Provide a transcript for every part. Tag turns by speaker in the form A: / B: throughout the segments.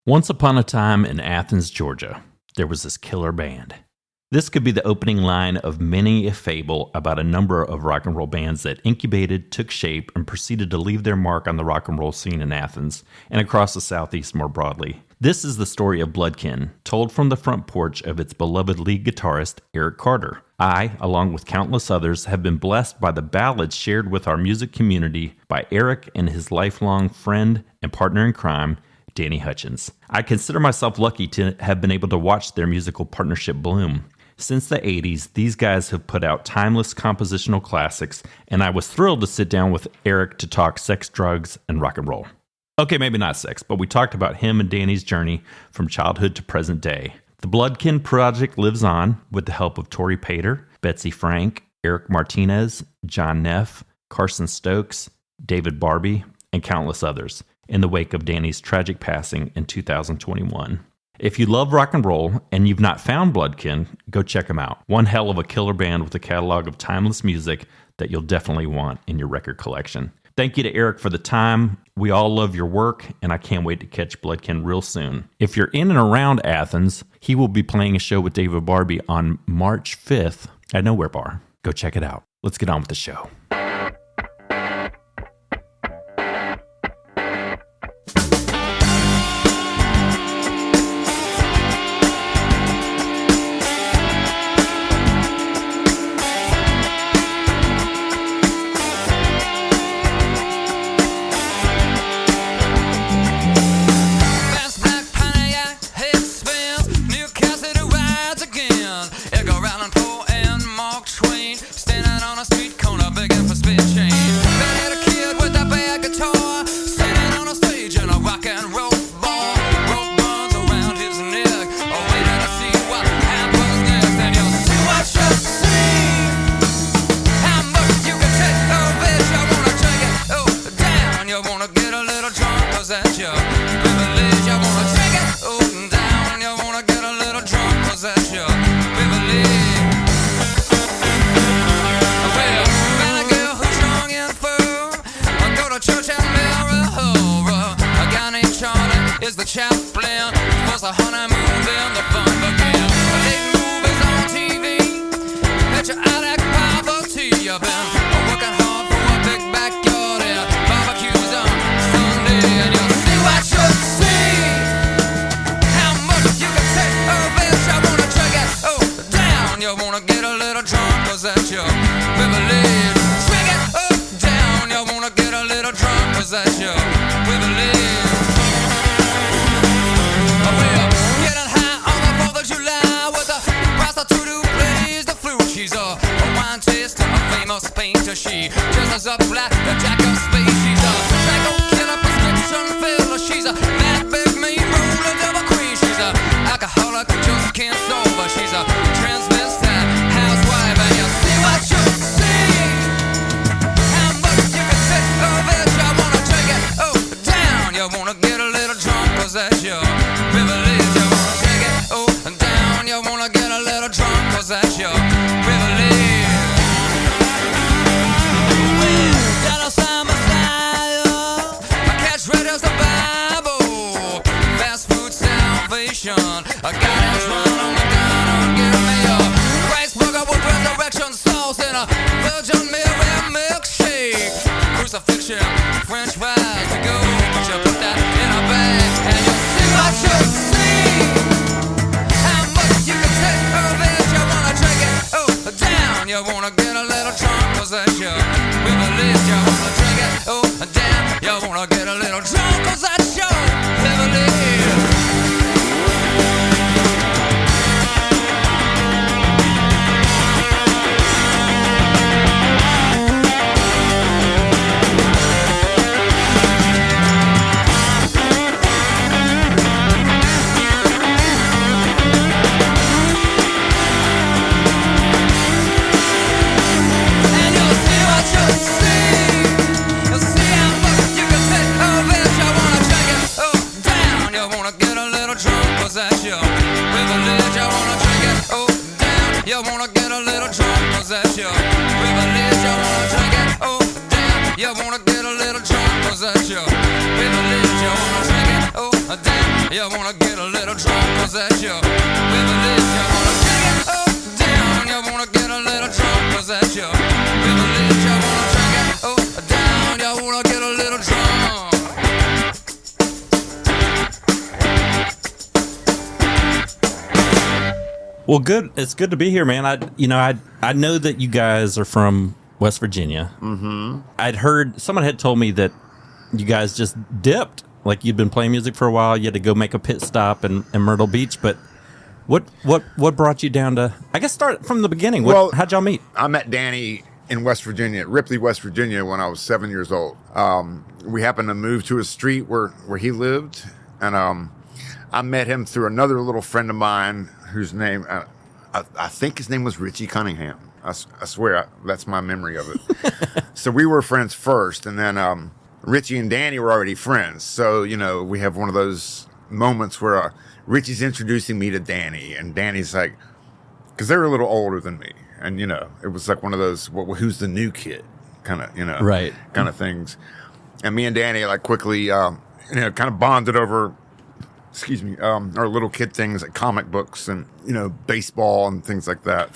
A: Once upon a time in Athens, Georgia, there was this killer band. This could be the opening line of many a fable about a number of rock and roll bands that incubated, took shape, and proceeded to leave their mark on the rock and roll scene in Athens and across the Southeast more broadly. This is the story of Bloodkin, told from the front porch of its beloved lead guitarist, Eric Carter. I, along with countless others, have been blessed by the ballads shared with our music community by Eric and his lifelong friend and partner in crime, Danny Hutchens. I consider myself lucky to have been able to watch their musical partnership bloom. Since the 80s, these guys have put out timeless compositional classics, and I was thrilled to sit down with Eric to talk sex, drugs, and rock and roll. Okay, maybe not sex, but we talked about him and Danny's journey from childhood to present day. The Bloodkin project lives on with the help of Tori Pater, Betsy Frank, Eric Martinez, John Neff, Carson Stokes, David Barbie, and countless others, in the wake of Danny's tragic passing in 2021. If you love rock and roll and you've not found Bloodkin, go check them out. One hell of a killer band with a catalog of timeless music that you'll definitely want in your record collection. Thank you to Eric for the time. We all love your work, and I can't wait to catch Bloodkin real soon. If you're in and around Athens, he will be playing a show with David Barbie on March 5th at Nowhere Bar. Go check it out. Let's get on with the show.
B: You wanna get a little drunk, 'cause that's your privilege. You wanna drink it, oh down. You wanna get a little drunk, 'cause that's your privilege. You wanna drink it up, down. You wanna get a little drunk, 'cause that's your privilege. You wanna drink it up, down. You wanna get a little drunk.
A: Well, good. It's good to be here, man. I know that you guys are from West Virginia. Mm-hmm. I'd heard someone had told me that you guys just dipped. Like you'd been playing music for a while. You had to go make a pit stop in Myrtle Beach. But what brought you down to? I guess start from the beginning. How'd y'all meet?
C: I met Danny in West Virginia, Ripley, West Virginia, when I was 7 years old. We happened to move to a street where he lived, and I met him through another little friend of mine whose name, I think his name was Richie Cunningham. I swear, that's my memory of it. So we were friends first, and then Richie and Danny were already friends. So, we have one of those moments where Richie's introducing me to Danny, and Danny's like, because they're a little older than me, and, it was like one of those, who's the new kid kind of,
A: right,
C: kind of things. And me and Danny, like, quickly, kind of bonded over our little kid things like comic books and, baseball and things like that.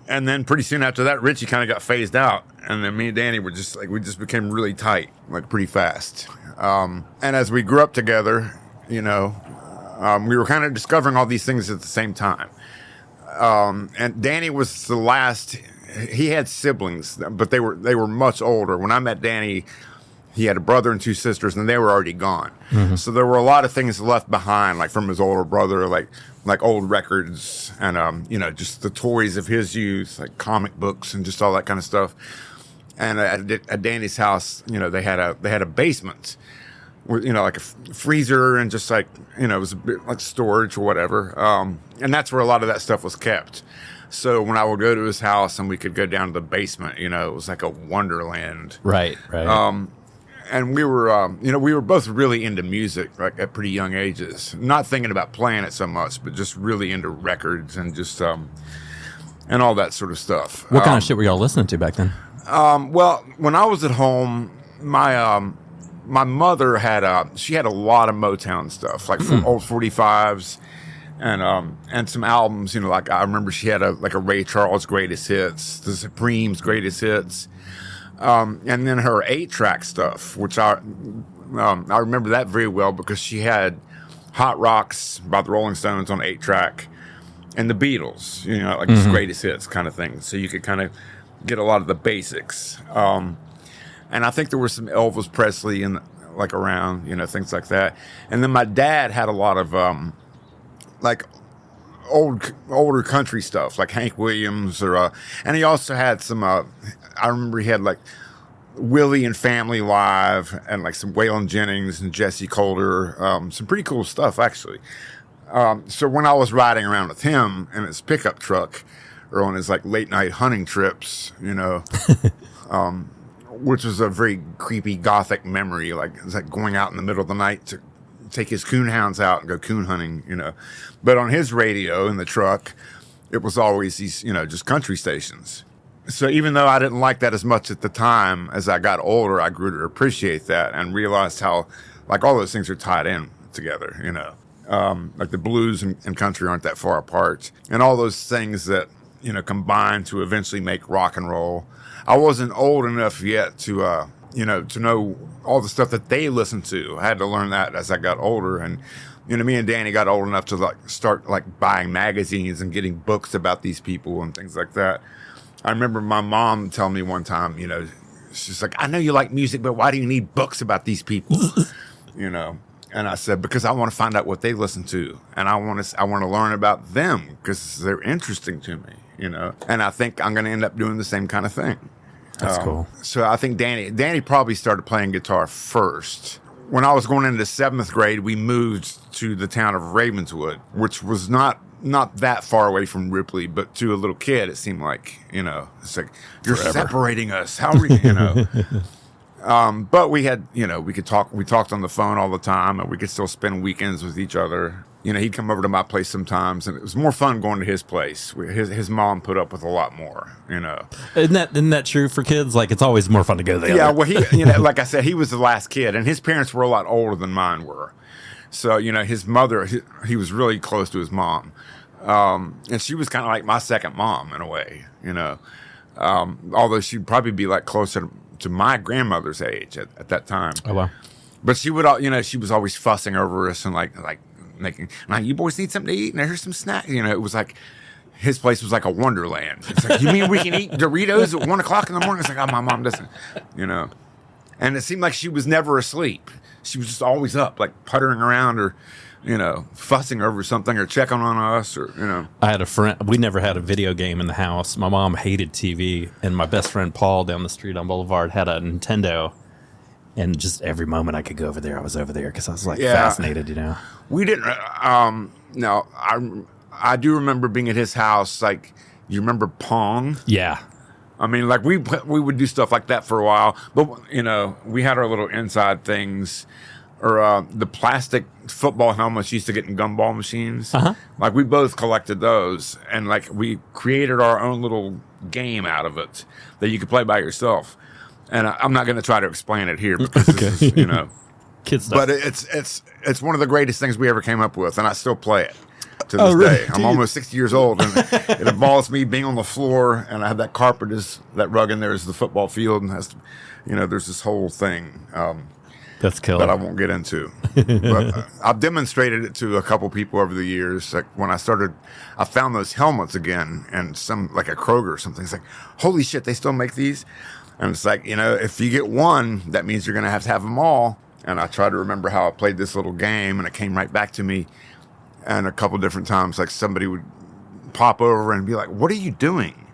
C: And then pretty soon after that, Richie kind of got phased out. And then me and Danny were just like, we just became really tight, like pretty fast. And as we grew up together, we were kind of discovering all these things at the same time. And Danny was the last, he had siblings, but they were much older. When I met Danny, he had a brother and two sisters, and they were already gone. Mm-hmm. So there were a lot of things left behind, like from his older brother, like old records and, just the toys of his youth, like comic books and just all that kind of stuff. And at Danny's house, they had a basement, with, like a freezer and just like, it was a bit like storage or whatever. And that's where a lot of that stuff was kept. So when I would go to his house and we could go down to the basement, it was like a wonderland.
A: Right.
C: And we were both really into music, like at pretty young ages. Not thinking about playing it so much, but just really into records and just and all that sort of stuff.
A: What kind of shit were y'all listening to back then?
C: Well, when I was at home, my mother she had a lot of Motown stuff, like old 45s and some albums. Like I remember she had a Ray Charles greatest hits, the Supremes greatest hits. And then her 8-track stuff, which I remember that very well because she had Hot Rocks by the Rolling Stones on 8-track and the Beatles, like just greatest hits kind of thing. So you could kind of get a lot of the basics. And I think there was some Elvis Presley around, things like that. And then my dad had a lot of older country stuff like Hank Williams and he also had some I remember he had like Willie and Family Live and like some Waylon Jennings and Jesse Coulter, some pretty cool stuff actually. So when I was riding around with him in his pickup truck or on his like late night hunting trips, which was a very creepy gothic memory, like it's like going out in the middle of the night to take his coon hounds out and go coon hunting, But on his radio in the truck, it was always these, just country stations. So even though I didn't like that as much at the time, as I got older, I grew to appreciate that and realized how, like, all those things are tied in together, Like the blues and country aren't that far apart. And all those things that, combine to eventually make rock and roll. I wasn't old enough yet to know all the stuff that they listened to. I had to learn that as I got older. And, me and Danny got old enough to start buying magazines and getting books about these people and things like that. I remember my mom telling me one time, she's like, I know you like music, but why do you need books about these people? And I said, because I want to find out what they listen to. And I want to learn about them because they're interesting to me, And I think I'm going to end up doing the same kind of thing.
A: That's cool.
C: So I think Danny probably started playing guitar first. When I was going into 7th grade, we moved to the town of Ravenswood, which was not that far away from Ripley, but to a little kid, it seemed like, it's like, you're forever separating us. How are we, But we had, we talked on the phone all the time and we could still spend weekends with each other. He'd come over to my place sometimes and it was more fun going to his place. His mom put up with a lot more,
A: Isn't that true for kids? Like, it's always more fun to go there.
C: Yeah, well, he, like I said, he was the last kid and his parents were a lot older than mine were. So, his mother, he was really close to his mom. And she was kind of like my second mom in a way, although she'd probably be like closer to my grandmother's age at that time.
A: Oh, wow.
C: But she would, she was always fussing over us and like making, now you boys need something to eat and here's some snacks. It was like, his place was like a wonderland. It's like, you mean we can eat Doritos at 1 o'clock in the morning? It's like, oh, my mom doesn't, And it seemed like she was never asleep. She was just always up, like puttering around or, fussing over something or checking on us or,
A: I had a friend. We never had a video game in the house. My mom hated TV, and my best friend Paul down the street on Boulevard had a Nintendo. And just every moment I could go over there, I was over there because I was like fascinated,
C: We didn't. No, I do remember being at his house. Like, you remember Pong?
A: Yeah.
C: I mean, like we would do stuff like that for a while, but we had our little inside things, or the plastic football helmets used to get in gumball machines.
A: Uh-huh.
C: Like we both collected those, and like we created our own little game out of it that you could play by yourself. And I'm not going to try to explain it here because this is,
A: Kid stuff.
C: but it's one of the greatest things we ever came up with, and I still play it to this day. I'm almost 60 years old, and it involves me being on the floor, and I have that carpet that rug in there is the football field, and there's this whole thing
A: That's killer.
C: that I won't get into. But I've demonstrated it to a couple people over the years. Like when I found those helmets again, and some like a Kroger or something. It's like, holy shit, they still make these. And it's like, if you get one, that means you're going to have them all. And I try to remember how I played this little game, and it came right back to me. And a couple different times, like somebody would pop over and be like, what are you doing?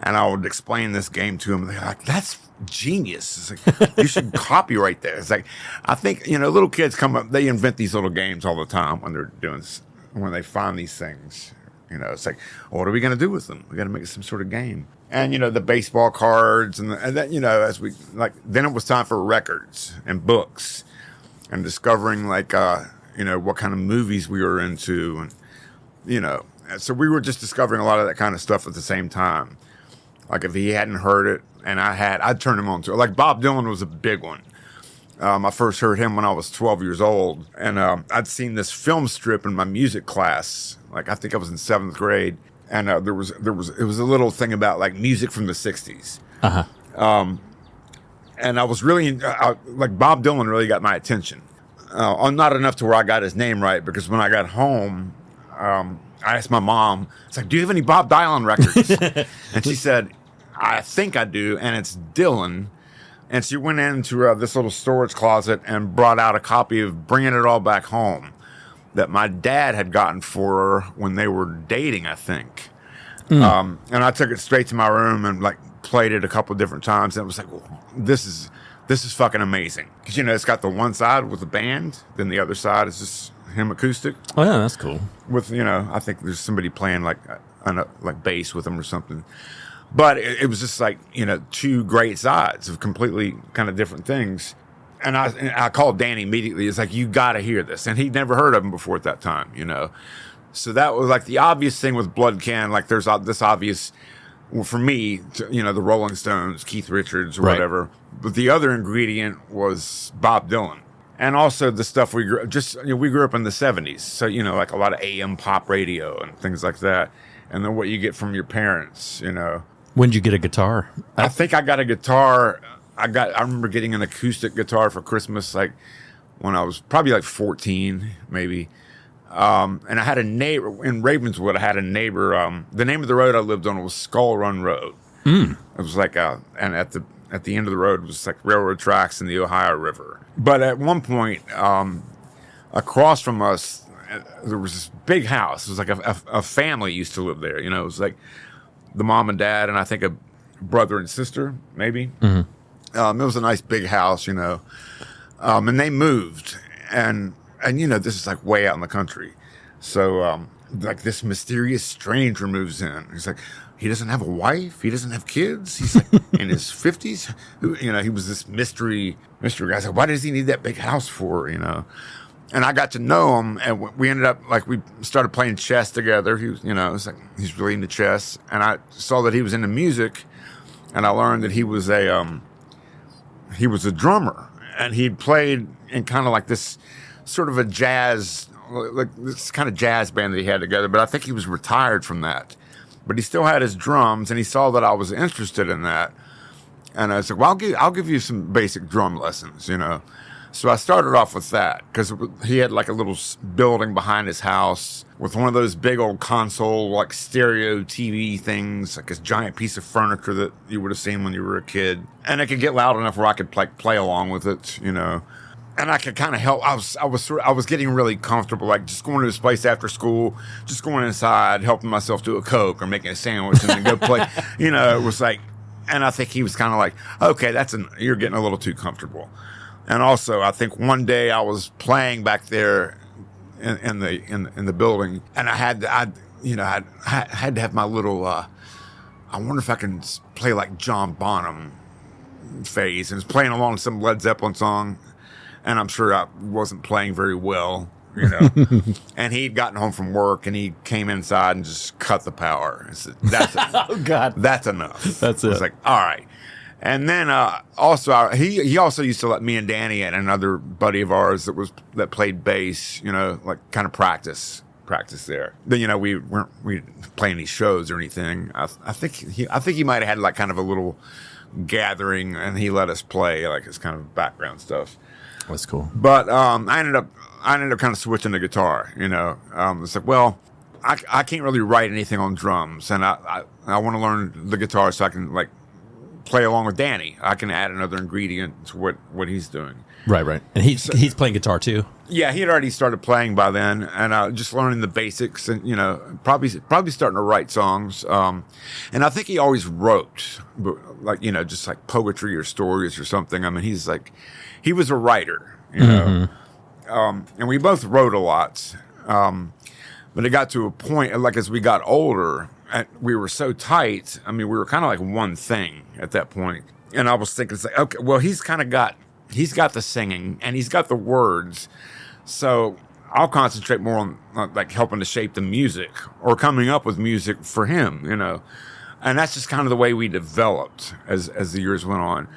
C: And I would explain this game to them. They're like, that's genius. It's like, you should copyright that. It's like, I think, little kids come up, they invent these little games all the time when they find these things. It's like, what are we going to do with them? We got to make some sort of game. And, the baseball cards and then, as we then it was time for records and books and discovering what kind of movies we were into. And, so we were just discovering a lot of that kind of stuff at the same time. Like if he hadn't heard it and I'd turn him on to it. Like Bob Dylan was a big one. I first heard him when I was 12 years old, and I'd seen this film strip in my music class. Like I think I was in 7th grade, and it was a little thing about like music from the 60s.
A: Uh-huh.
C: And I was really like Bob Dylan really got my attention. Not enough to where I got his name right, because when I got home, I asked my mom, it's like, do you have any Bob Dylan records? And she said, I think I do, and it's Dylan. And she went into this little storage closet and brought out a copy of Bringing It All Back Home that my dad had gotten for her when they were dating, I think. And I took it straight to my room and like played it a couple of different times. And it was like, well, this is fucking amazing. Because, it's got the one side with the band, then the other side is just him acoustic.
A: Oh, yeah, that's cool.
C: With, I think there's somebody playing like bass with him or something. But it was just like, two great sides of completely kind of different things. And I called Danny immediately. It's like, you got to hear this. And he'd never heard of him before at that time, So that was like the obvious thing with Bloodkin. Like there's this obvious, well, for me, the Rolling Stones, Keith Richards or whatever. But the other ingredient was Bob Dylan. And also the stuff we grew up in the 70s. So, like a lot of AM pop radio and things like that. And then what you get from your parents,
A: When did you get a guitar?
C: I think I got a guitar. I remember getting an acoustic guitar for Christmas, like when I was probably like 14, maybe. And I had a neighbor in Ravenswood. I had a neighbor. The name of the road I lived on was Skull Run Road. It was like and at the end of the road was like railroad tracks and the Ohio River. But at one point, across from us, there was this big house. It was like a family used to live there. It was like the mom and dad, and I think a brother and sister, maybe. Mm-hmm. It was a nice big house, and they moved, and this is like way out in the country. So like this mysterious stranger moves in. He's like, he doesn't have a wife, he doesn't have kids. He's like in his 50s. He was this mystery guy. I said, why does he need that big house for? And I got to know him, and we ended up like we started playing chess together. He was, it's like he's really into chess, and I saw that he was into music, and I learned that he was a drummer, and he'd played in kind of like this sort of a jazz, like this kind of jazz band that he had together. But I think he was retired from that. But he still had his drums, and he saw that I was interested in that. And I was like, well, I'll give you some basic drum lessons, you know. So I started off with that because he had like a little building behind his house with one of those big old console, like stereo TV things, like this giant piece of furniture that you would have seen when you were a kid. And it could get loud enough where I could like play along with it, you know. And I could kind of help. I was getting really comfortable, like just going to this place after school, just going inside, helping myself do a Coke or making a sandwich and then go play. You know, it was like, and I think he was kind of like, okay, you're getting a little too comfortable. And also, I think one day I was playing back there in the building, and I had to have my little. I wonder if I can play like John Bonham phase, and was playing along some Led Zeppelin song, and I'm sure I wasn't playing very well, you know. And he'd gotten home from work, and he came inside and just cut the power. I said, "That's
A: Oh God,
C: that's enough."
A: That's it.
C: It's like, all right. And then also he also used to let me and Danny and another buddy of ours that played bass, you know, like kind of practice there. Then, you know, we weren't playing any shows or anything. I think he might have had like kind of a little gathering, and he let us play like his kind of background stuff.
A: That's cool.
C: But I ended up kind of switching to guitar. You know, it's like, well, I can't really write anything on drums, and I want to learn the guitar so I can like play along with Danny. I can add another ingredient to what he's doing.
A: Right. And he's playing guitar too.
C: Yeah, he had already started playing by then, and just learning the basics, and you know, probably starting to write songs. And I think he always wrote, like, you know, just like poetry or stories or something. I mean, he was a writer, you know, and we both wrote a lot. But it got to a point, like as we got older, we were so tight. I mean, we were kind of like one thing at that point. And I was thinking, it's like, okay, well, he's got the singing and he's got the words. So I'll concentrate more on like helping to shape the music or coming up with music for him, you know. And that's just kind of the way we developed as the years went on.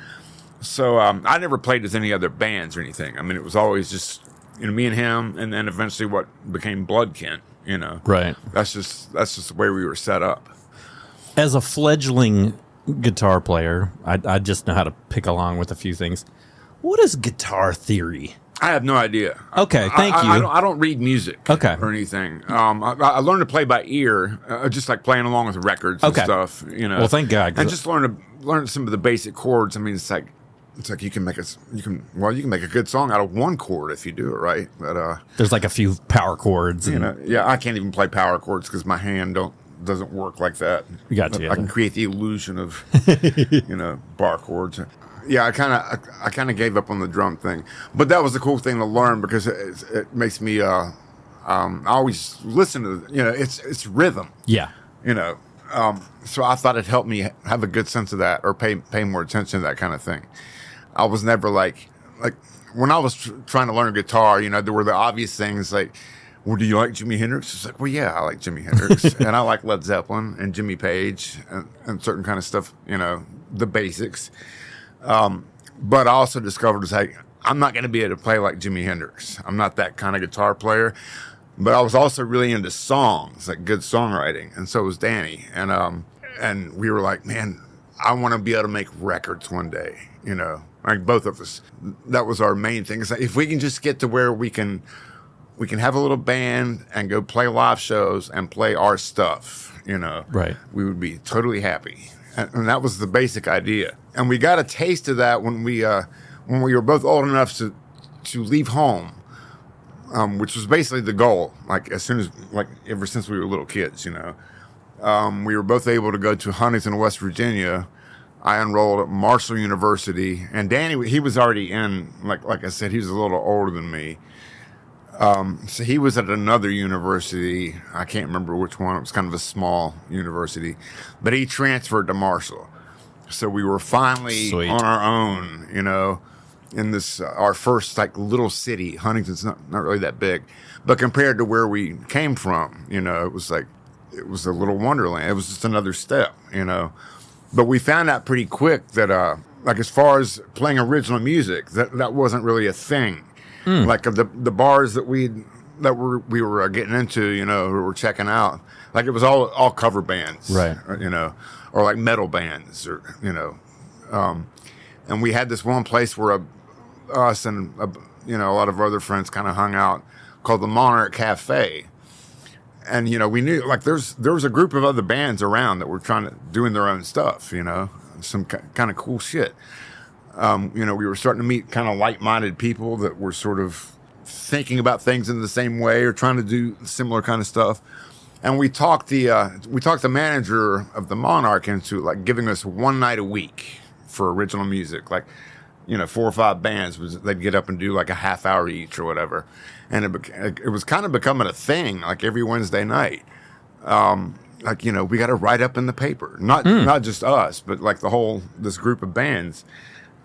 C: So I never played with any other bands or anything. I mean, it was always just, you know, me and him, and then eventually what became Bloodkin. You know,
A: right.
C: That's just the way we were set up.
A: As a fledgling guitar player, I just know how to pick along with a few things. What is guitar theory?
C: I have no idea.
A: Okay, thank you.
C: I don't read music or anything. I learned to play by ear, just like playing along with records and stuff. You know,
A: well, thank God.
C: And just learn some of the basic chords. I mean, it's like you can make a good song out of one chord if you do it right. But
A: there's like a few power chords.
C: You know, yeah, I can't even play power chords because my hand doesn't work like that.
A: Gotcha.
C: I can create the illusion of you know, bar chords. Yeah, I kind of gave up on the drum thing, but that was a cool thing to learn because it makes me. I always listen to, you know, it's rhythm.
A: Yeah.
C: You know, so I thought it helped me have a good sense of that or pay more attention to that kind of thing. I was never like when I was trying to learn guitar, you know, there were the obvious things like, well, do you like Jimi Hendrix? It's like, well, yeah, I like Jimi Hendrix and I like Led Zeppelin and Jimmy Page and certain kind of stuff, you know, the basics. But I also discovered it's like, I'm not going to be able to play like Jimi Hendrix. I'm not that kind of guitar player. But I was also really into songs, like good songwriting, and so was Danny. And we were like, man, I want to be able to make records one day, you know, like both of us. That was our main thing. It's like, if we can just get to where we can have a little band and go play live shows and play our stuff, you know,
A: right, we
C: would be totally happy. And that was the basic idea. And we got a taste of that when we were both old enough to leave home. Which was basically the goal. Like ever since we were little kids, you know, we were both able to go to Huntington, West Virginia. I enrolled at Marshall University, and Danny, he was already in. Like I said, he was a little older than me. So he was at another university. I can't remember which one. It was kind of a small university, but he transferred to Marshall. So we were finally on our own, you know. In this, our first like little city. Huntington's not really that big, but compared to where we came from, you know, it was a little wonderland. It was just another step, you know. But we found out pretty quick that, like as far as playing original music, that wasn't really a thing. Like the bars that we were getting into, we were checking out. Like it was all cover bands,
A: right?
C: Or like metal bands, or and we had this one place where us and a lot of other friends kind of hung out, called the Monarch Cafe. And, we knew, like, there was a group of other bands around that were doing their own stuff, some kind of cool shit. We were starting to meet kind of like-minded people that were sort of thinking about things in the same way or trying to do similar kind of stuff. And we talked the manager of the Monarch into, like, giving us one night a week for original music. Like, 4 or 5 bands, they'd get up and do, like, a half hour each or whatever. And it was kind of becoming a thing, like every Wednesday night. We got to write up in the paper, not just us, but like this group of bands.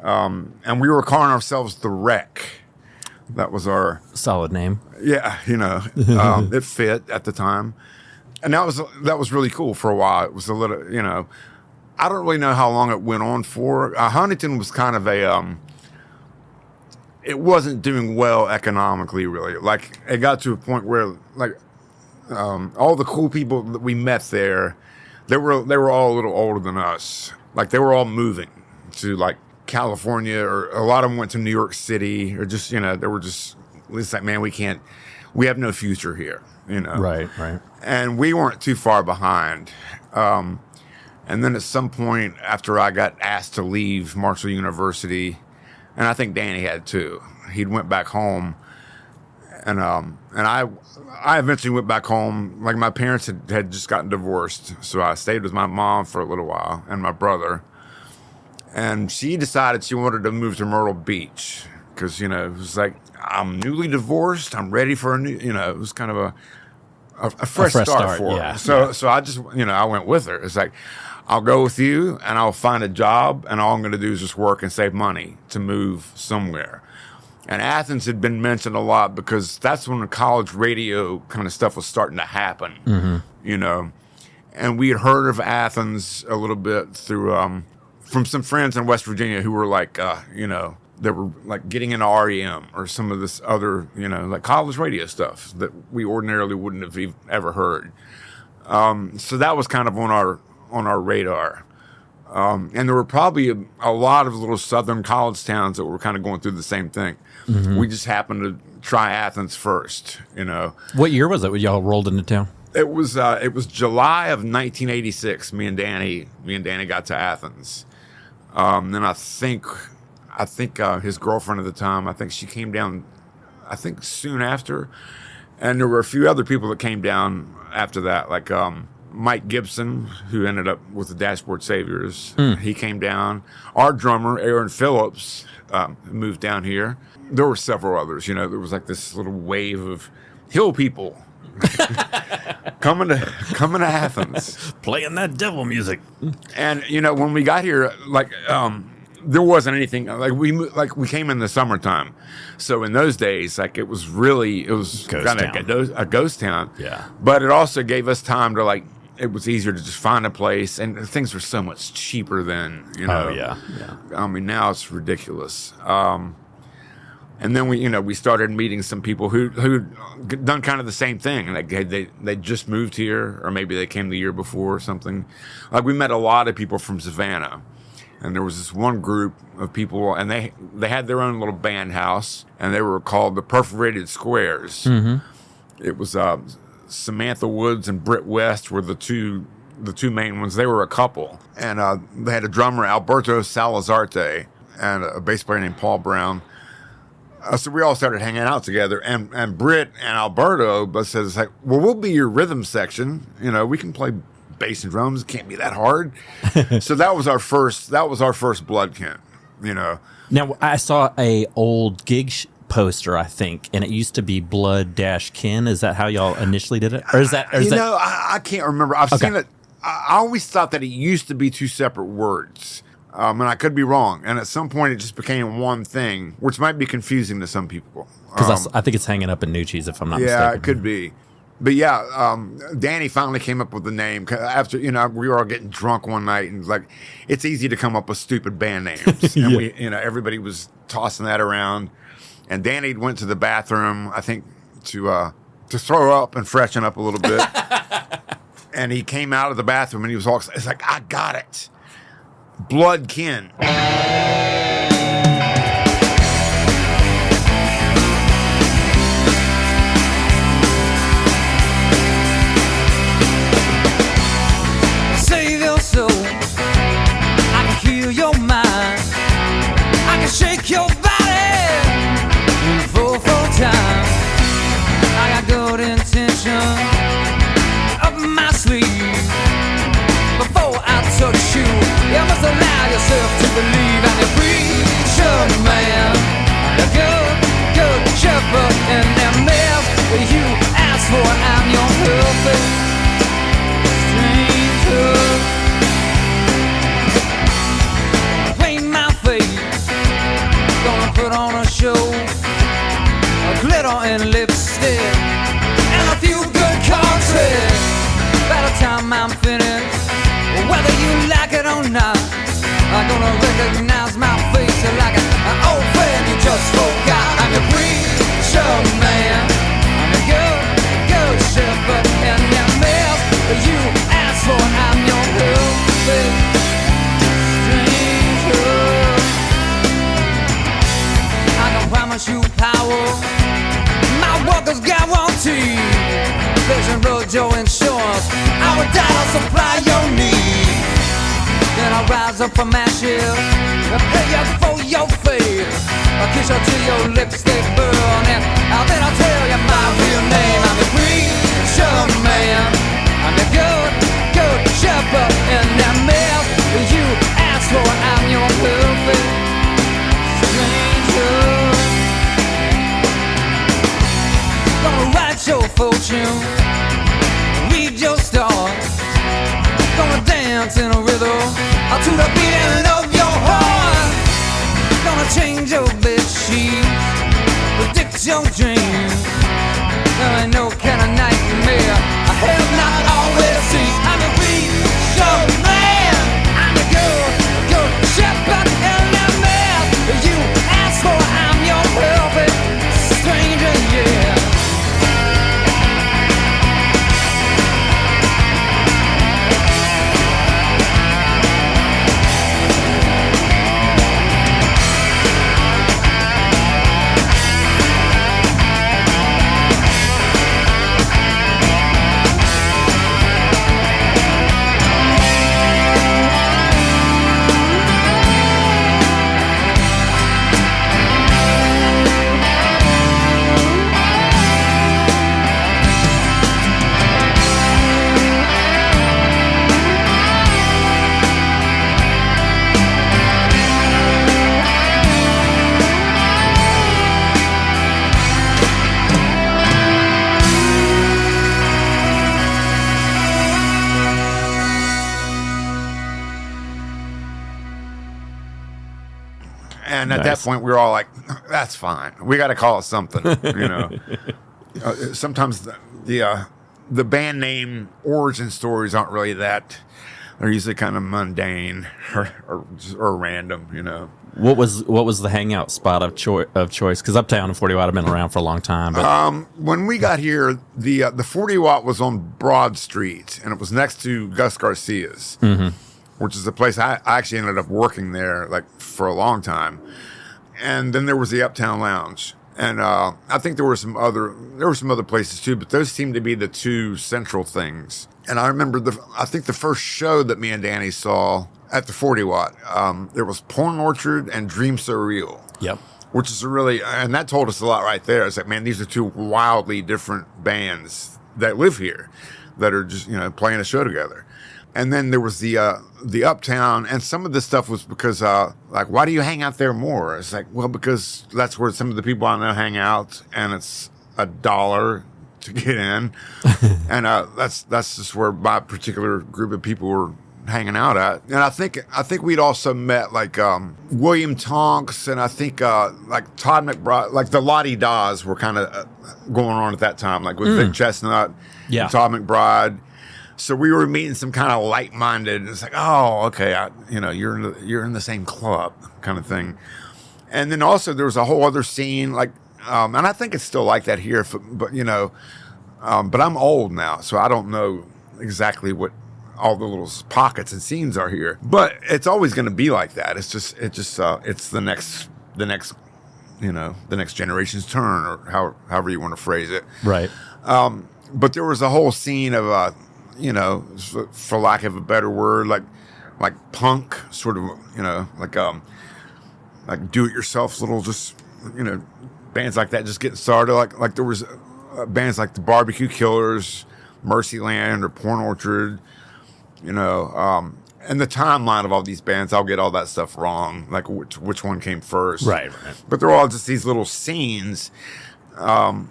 C: And we were calling ourselves The Wreck. That was our
A: solid name.
C: Yeah, it fit at the time, and that was really cool for a while. It was a little, I don't really know how long it went on for. Huntington was kind of it wasn't doing well economically, really. Like, it got to a point where, like, all the cool people that we met there, they were all a little older than us. Like, they were all moving to, like, California, or a lot of them went to New York City, or just, they were just, it's like, man, we have no future here,
A: Right.
C: And we weren't too far behind. And then at some point, after I got asked to leave Marshall University, and I think Danny had too, he went back home, and I eventually went back home. Like, my parents had just gotten divorced, so I stayed with my mom for a little while and my brother. And she decided she wanted to move to Myrtle Beach because, it was like, I'm newly divorced, I'm ready for a new, it was kind of a fresh start for her. So I just, I went with her. It's like, I'll go with you and I'll find a job, and all I'm going to do is just work and save money to move somewhere. And Athens had been mentioned a lot because that's when the college radio kind of stuff was starting to happen, And we had heard of Athens a little bit through, from some friends in West Virginia who were like, they were like getting into REM or some of this other, like college radio stuff that we ordinarily wouldn't have ever heard. So that was kind of on our radar. And there were probably a lot of little southern college towns that were kind of going through the same thing. Mm-hmm. We just happened to try Athens first,
A: What year was it when y'all rolled into town?
C: It was July of 1986. Me and Danny got to Athens. Then I think his girlfriend at the time, I think she came down, I think soon after. And there were a few other people that came down after that, like Mike Gibson, who ended up with the Dashboard Saviors. He came down. Our drummer, Aaron Phillips, moved down here. There were several others. There was like this little wave of hill people coming to Athens,
A: playing that devil music.
C: And when we got here, like there wasn't anything, like we came in the summertime, so in those days, like it was kind of a ghost town.
A: Yeah,
C: but it also gave us time to, like, it was easier to just find a place, and things were so much cheaper then.
A: Oh yeah.
C: I mean, now it's ridiculous. And then we started meeting some people who'd done kind of the same thing. Like they just moved here, or maybe they came the year before or something. Like, we met a lot of people from Savannah, and there was this one group of people, and they had their own little band house, and they were called the Perforated Squares. Mm-hmm. It was Samantha Woods and Britt West were the two main ones. They were a couple, and they had a drummer, Alberto Salazarte, and a bass player named Paul Brown. So we all started hanging out together, and Britt and Alberto both said, it's like, well, we'll be your rhythm section. We can play bass and drums. It can't be that hard. So that was our first Bloodkin.
A: Now, I saw a old gig poster, I think, and it used to be Blood-Kin. Is that how y'all initially did it, or is that?
C: I can't remember. I've seen it. I always thought that it used to be two separate words. And I could be wrong. And at some point, it just became one thing, which might be confusing to some people.
A: Because I think it's hanging up in Nucci's, if I'm not mistaken.
C: Yeah, it could be. But yeah, Danny finally came up with the name after, we were all getting drunk one night, and like, it's easy to come up with stupid band names. And we, everybody was tossing that around. And Danny went to the bathroom, I think, to throw up and freshen up a little bit. And he came out of the bathroom and he was all excited. It's like, I got it. Bloodkin.
B: Save your soul. I can heal your mind. I can shake your body full time. I got good intention up my sleeve. Before I touch you, you must allow yourself to believe I'm a preacherman, a good shepherd in that mess you ask for. I'm your perfect stranger. Paint my face, gonna put on a show, a glitter and lipstick, and a few good concerts. By the time I'm finished, whether you like it or not, I'm gonna recognize my face like an old friend you just forgot. I'm a preacherman, I'm a good shepherd in that mess you ask for. I'm your perfect stranger. I can promise you power, my workers guarantee. Vision, road, your insurance, our dollar supply your need. Then I rise up from ashes and pay you for your faith. I'll kiss you till your lipstick burn, and then I'll tell you my real name. I'm the preacherman, I'm the good shepherd in that mess you ask for. I'm your perfect stranger. Gonna write your fortune, read your stars. Gonna dance in a rhythm to the beating of your heart. Gonna change your bed sheets, predict your dreams. There ain't no kind of nightmare I have not always seen. I'm a preacherman, I'm a good shepherd in the mess you ask for. I'm your perfect stranger, yeah.
C: And at that point, we were all like, that's fine. We got to call it something, you know. Sometimes the band name origin stories aren't really that. They're usually kind of mundane or random, you know.
A: What was the hangout spot of choice? Because Uptown and 40 Watt have been around for a long time. But
C: when we got here, the 40 Watt was on Broad Street, and it was next to Gus Garcia's. Mm-hmm. Which is the place I actually ended up working there like for a long time. And then there was the Uptown Lounge. And I think there were some other places too, but those seemed to be the two central things. And I remember I think the first show that me and Danny saw at the 40 Watt, there was Porn Orchard and Dream So Real.
A: Yep.
C: Which is and that told us a lot right there. It's like, man, these are two wildly different bands that live here that are just, you know, playing a show together. And then there was the Uptown, and some of this stuff was because, like, why do you hang out there more? It's like, well, because that's where some of the people I know hang out, and it's $1 to get in, and that's just where my particular group of people were hanging out at. And I think we'd also met like William Tonks, and I think like Todd McBride, like the Lottie Daws were kind of going on at that time, like with Vic Chestnut, and Todd McBride. So we were meeting some kind of like-minded. It's like, oh, okay, you're in the same club kind of thing. And then also there was a whole other scene, like, and I think it's still like that here, but you know, but I'm old now, so I don't know exactly what all the little pockets and scenes are here. But it's always going to be like that. It's the next, you know, the next generation's turn, or however you want to phrase it.
A: Right.
C: But there was a whole scene of, you know, for lack of a better word, like punk sort of, you know, like do-it-yourself little, just, you know, bands like that just getting started. Like there was bands like the Barbecue Killers, Mercyland, or Porn Orchard, you know, and the timeline of all these bands, I'll get all that stuff wrong, like which one came first.
A: Right.
C: But they're all just these little scenes, and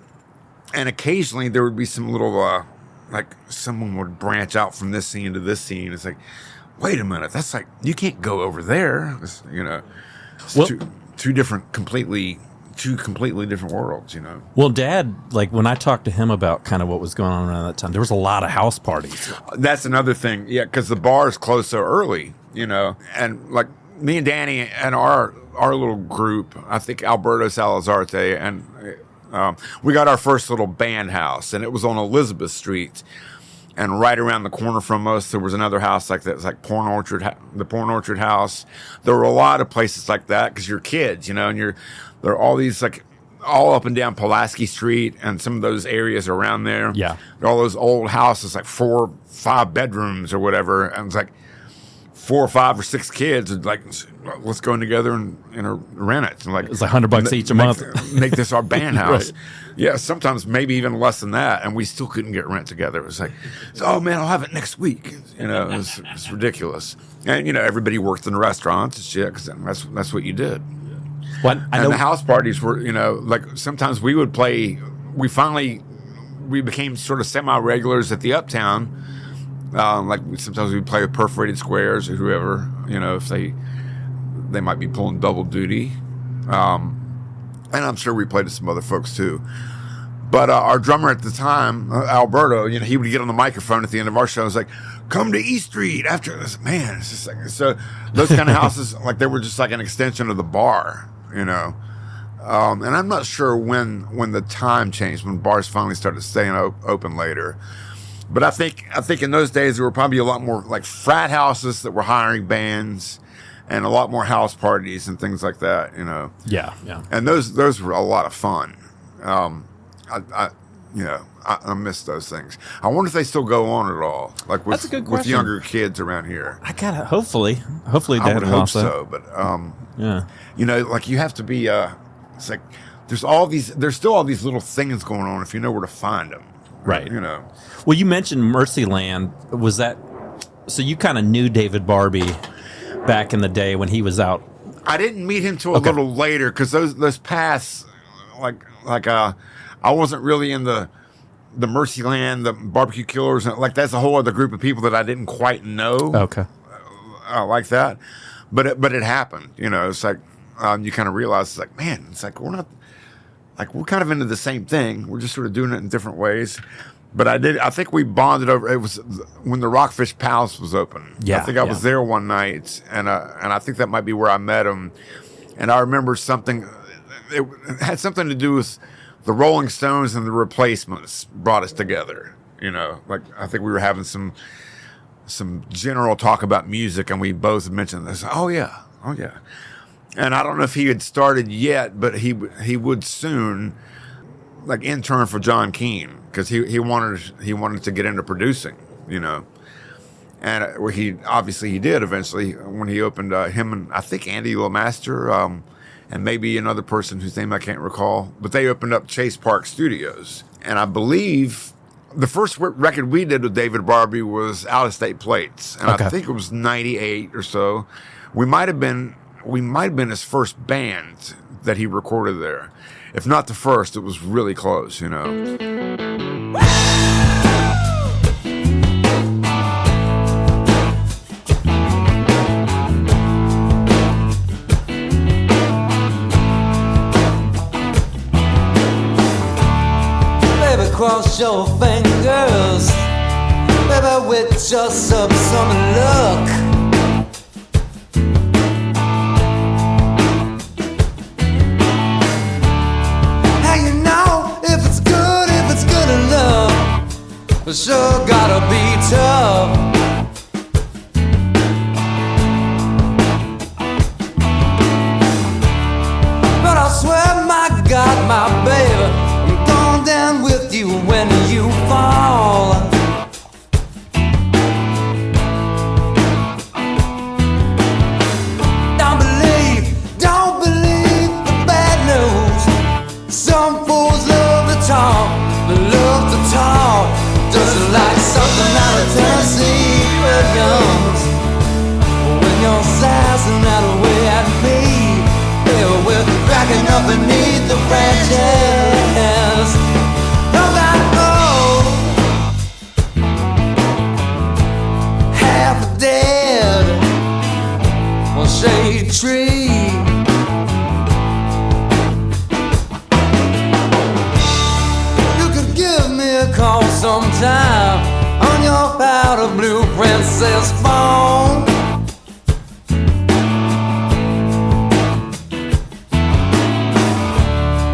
C: occasionally there would be some little, like someone would branch out from this scene to this scene. It's like, wait a minute, that's like, you can't go over there. It's, you know, it's
A: well, two completely different worlds, you know. Well, Dad, like when I talked to him about kind of what was going on around that time, there was a lot of house parties.
C: That's another thing, yeah, because the bars closed so early, you know, and like me and Danny and our little group, I think Alberto Salazarte, and we got our first little band house, and it was on Elizabeth Street. And right around the corner from us, there was another house like that. It's like Porn Orchard, the Porn Orchard house. There were a lot of places like that because you're kids, you know, and there are all these, like, all up and down Pulaski Street and some of those areas around there.
A: Yeah.
C: There are all those old houses, like 4 or 5 bedrooms or whatever. And it's like 4 or 5 or 6 kids are like, let's go in together and rent it. And like,
A: it's like $100 each a month.
C: Make this our band house.
A: Right.
C: Yeah, sometimes maybe even less than that, and we still couldn't get rent together. It was like, oh man, I'll have it next week. You know, it's ridiculous. And you know, everybody worked in the restaurants and shit because that's what you did.
A: Well,
C: and the house parties were, you know, like sometimes we would play. We became sort of semi-regulars at the Uptown. Like sometimes we'd play with Perforated Squares or whoever, you know, if they might be pulling double duty. And I'm sure we played with some other folks too. But our drummer at the time, Alberto, you know, he would get on the microphone at the end of our show. It's like, come to East Street after this. Man, it's just like, so those kind of houses, like they were just like an extension of the bar, you know. And I'm not sure when the time changed, when bars finally started staying open later. But I think in those days there were probably a lot more like frat houses that were hiring bands, and a lot more house parties and things like that, you know.
A: Yeah.
C: And those were a lot of fun. I miss those things. I wonder if they still go on at all, like
A: That's a good question.
C: with younger kids around here.
A: I gotta hopefully
C: I would hope so, but
A: yeah,
C: you know, like you have to be. It's like there's still all these little things going on if you know where to find them.
A: Right.
C: You know.
A: Well, you mentioned Mercyland. Was that so? You kind of knew David Barbie back in the day when he was out.
C: I didn't meet him till a little later because those paths, like I wasn't really in the Mercyland, the Barbecue Killers, like that's a whole other group of people that I didn't quite know.
A: Okay,
C: like that, but it happened. You know, it's like you kind of realize it's like, man, it's like we're kind of into the same thing. We're just sort of doing it in different ways. But I think we bonded over. It was when the Rockfish Palace was open.
A: Yeah,
C: I think I was there one night, and I think that might be where I met him. And I remember something. It had something to do with the Rolling Stones and the Replacements brought us together. You know, like I think we were having some general talk about music, and we both mentioned this. Oh yeah. And I don't know if he had started yet, but he would soon, like intern for John Keane. Because he wanted to get into producing, you know, and he did eventually when he opened him and I think Andy LeMaster and maybe another person whose name I can't recall, but they opened up Chase Park Studios, and I believe the first record we did with David Barbie was Out of State Plates, and I think it was '98 or so. We might have been his first band that he recorded there. If not the first, it was really close, you know.
D: Baby, cross your fingers. Baby, with just some luck. sure gotta be tough. But I swear, my God, my baby, I'm going down with you when you fall. Don't believe the bad news. Some fools love to talk, just like something out of Tennessee with youngs. When you're sizing that way at me, yeah, we're cracking up beneath the branches. Don't got old, half dead, on shade tree. Call sometime on your powder blue princess phone.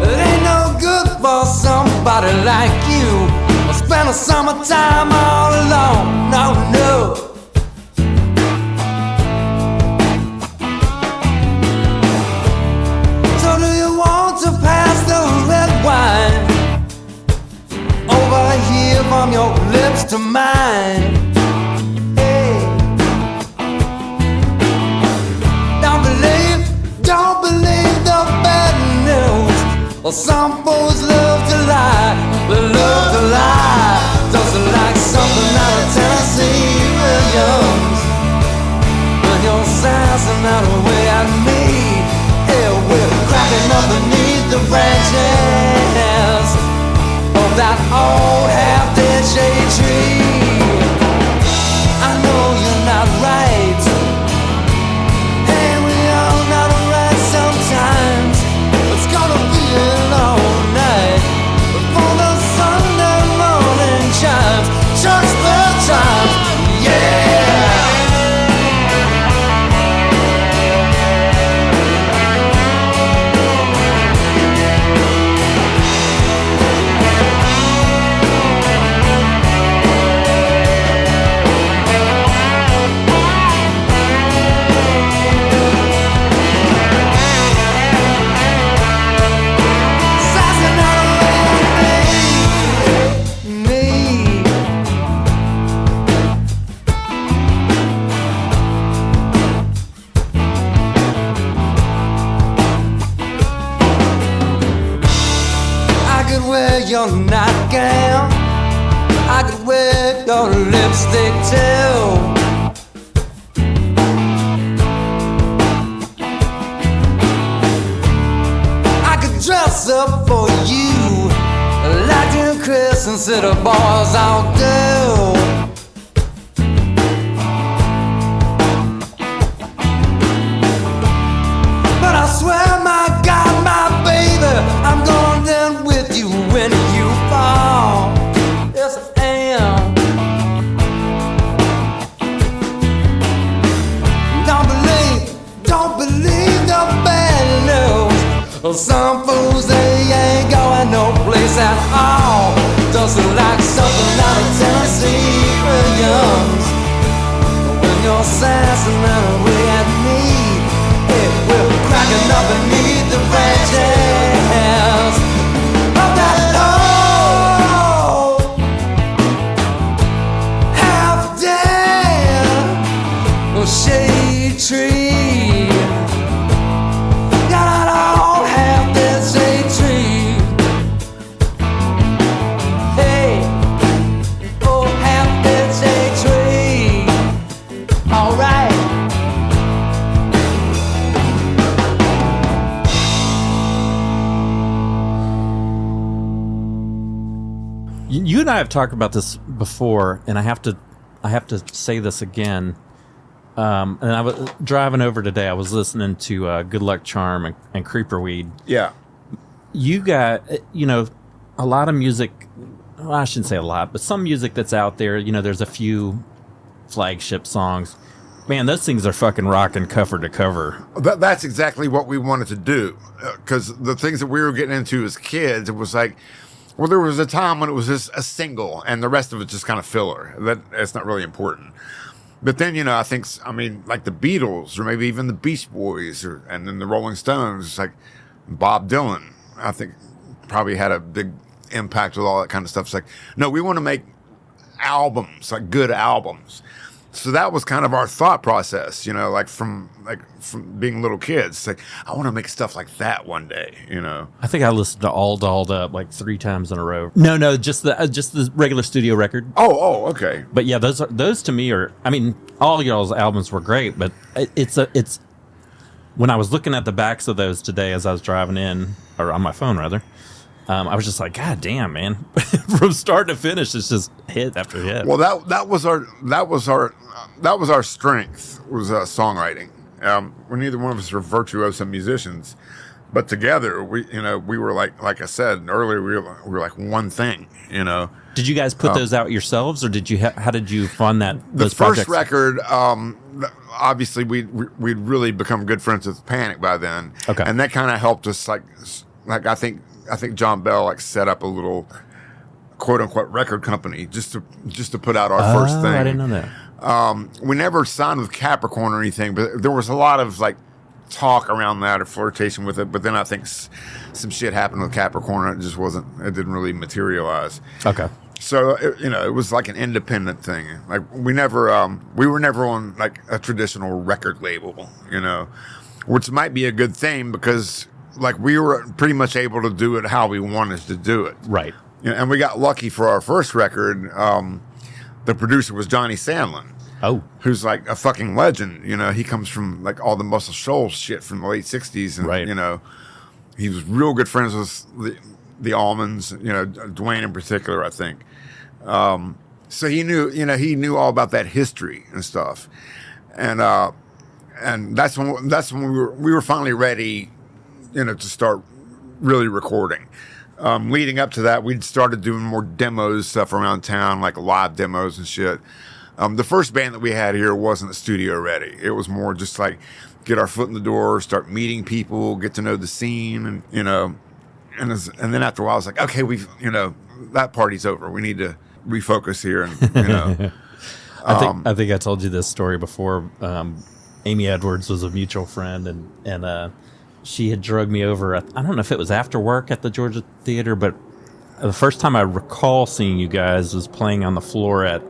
D: It ain't no good for somebody like you to spend the summertime all alone. No, no. So do you want to pass the red wine over here from your lips to mine? Hey, don't believe the bad news. Well, some fools love to lie, they love to lie, just like something out of Tennessee Williams. When you're sizing out away at me, yeah, we're cracking up beneath the branches of that old half-dead shade tree. I know you're not right, and we all not right sometimes. It's gonna be a long night before the Sunday morning chimes. Church bell chimes, yeah. Your nightgown, I could wear your lipstick too. I could dress up for you like you Chris and city boys all do. But I swear, my God, my baby, I'm going down with you when you fall. Yes, I am. Don't believe the bad news. Well, some fools, they ain't going no place at all. Doesn't like something out of Tennessee Williams. When you're sassing that way at me, yeah, we're cracking up beneath the branches of that old half-dead shade tree. Got that old half-dead shade tree. Hey, old half-dead shade tree. All right.
A: You and I have talked about this before, and I have to say this again. And I was driving over today. I was listening to Good Luck Charm and Creeperweed.
C: Yeah.
A: You got, a lot of music. Well, I shouldn't say a lot, but some music that's out there. There's a few flagship songs. Man, those things are fucking rocking cover to cover.
C: That's exactly what we wanted to do. Because the things that we were getting into as kids, it was like, Well, there was a time when it was just a single, and the rest of it's just kind of filler. That's not really important. But then, I mean, like the Beatles, or maybe even the Beach Boys, and then the Rolling Stones, like Bob Dylan, I think probably had a big impact with all that kind of stuff. It's like, no, we want to make albums, like good albums. So that was kind of our thought process, from being little kids. Like, I want to make stuff like that one day,
A: I think I listened to All Dolled Up like 3 times in a row. No, just the regular studio record.
C: Oh, okay.
A: But yeah, those to me are. I mean, all y'all's albums were great, but it's when I was looking at the backs of those today as I was driving in, or on my phone rather. I was just like, God damn, man! From start to finish, it's just hit after hit.
C: Well, that was our strength was songwriting. Neither one of us are virtuoso musicians, but together we were like I said earlier, we were like one thing.
A: Did you guys put those out yourselves, or did you? How did you fund that?
C: The first record, obviously, we'd really become good friends with Panic by then.
A: Okay,
C: and that kind of helped us. Like I think John Bell set up a little quote unquote record company just to put out our first thing.
A: I didn't know that.
C: We never signed with Capricorn or anything, but there was a lot of like talk around that or flirtation with it. But then I think some shit happened with Capricorn. It didn't really materialize.
A: Okay.
C: So it was like an independent thing. Like we were never on like a traditional record label, which might be a good thing because like we were pretty much able to do it how we wanted to do it.
A: Right.
C: And we got lucky for our first record. The producer was Johnny Sandlin.
A: Oh.
C: Who's like a fucking legend. He comes from like all the Muscle Shoals shit from the late 60s. And,
A: right.
C: He was real good friends with the Allmans, Dwayne in particular, I think. So he knew all about that history and stuff. And that's when we were finally ready, to start really recording. Leading up to that, we'd started doing more demos stuff around town, like live demos and shit. The first band that we had here wasn't studio ready. It was more just like get our foot in the door, start meeting people, get to know the scene, and and then after a while, I was like, okay, that party's over. We need to refocus here, and
A: I think I told you this story before. Amy Edwards was a mutual friend, and she had drugged me over. I don't know if it was after work at the Georgia Theater, but the first time I recall seeing you guys was playing on the floor at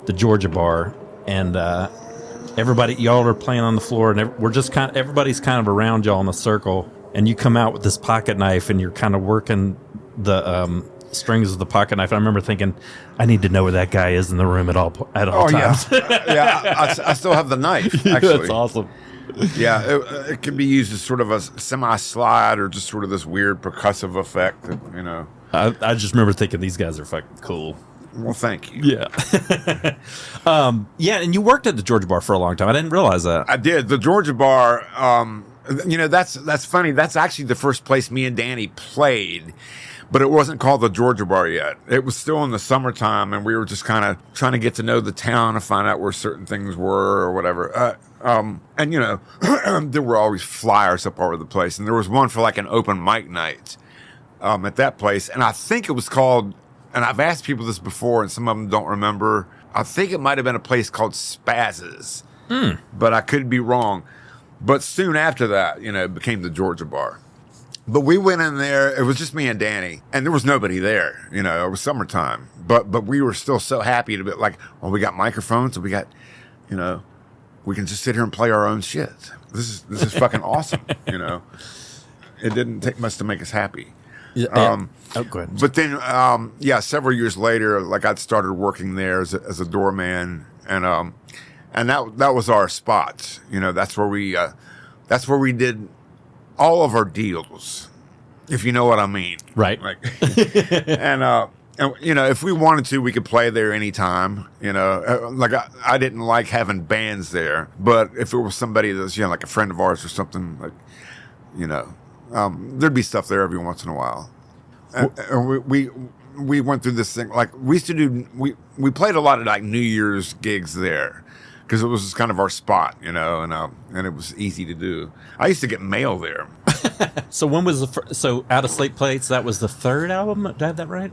A: the Georgia Bar, and y'all are playing on the floor, and we're just everybody's kind of around y'all in a circle, and you come out with this pocket knife, and you're kind of working the strings of the pocket knife. I remember thinking, I need to know where that guy is in the room at all times.
C: Yeah, I still have the knife. Actually,
A: that's awesome.
C: Yeah, it can be used as sort of a semi-slide or just sort of this weird percussive effect.
A: I just remember thinking these guys are fucking cool.
C: Well, thank you.
A: Yeah. Yeah, and you worked at the Georgia Bar for a long time. I didn't realize that.
C: I did. The Georgia Bar, that's funny. That's actually the first place me and Danny played, but it wasn't called the Georgia Bar yet. It was still in the summertime, and we were just kind of trying to get to know the town and find out where certain things were or whatever. There were always flyers up all over the place, and there was one for like an open mic night at that place, and I think it was called, and I've asked people this before, and some of them don't remember. I think it might have been a place called Spazzes, but I could be wrong. But soon after that, it became the Georgia Bar. But we went in there, it was just me and Danny, and there was nobody there, it was summertime. But we were still so happy to be like, well, we got microphones, and we got, we can just sit here and play our own shit. This is fucking awesome, It didn't take much to make us happy.
A: Go ahead.
C: But then, several years later, like I'd started working there as a doorman, and that was our spot. That's where we did all of our deals, if you know what I mean.
A: Right.
C: Like, and if we wanted to, we could play there anytime. Like I didn't like having bands there, but if it was somebody that's like a friend of ours or something, like there'd be stuff there every once in a while. And we went through this thing. Like we used to do, we played a lot of like New Year's gigs there because it was just kind of our spot, and it was easy to do. I used to get mail there.
A: So when was so Out of Slate Plates? That was the third album. Did I have that right?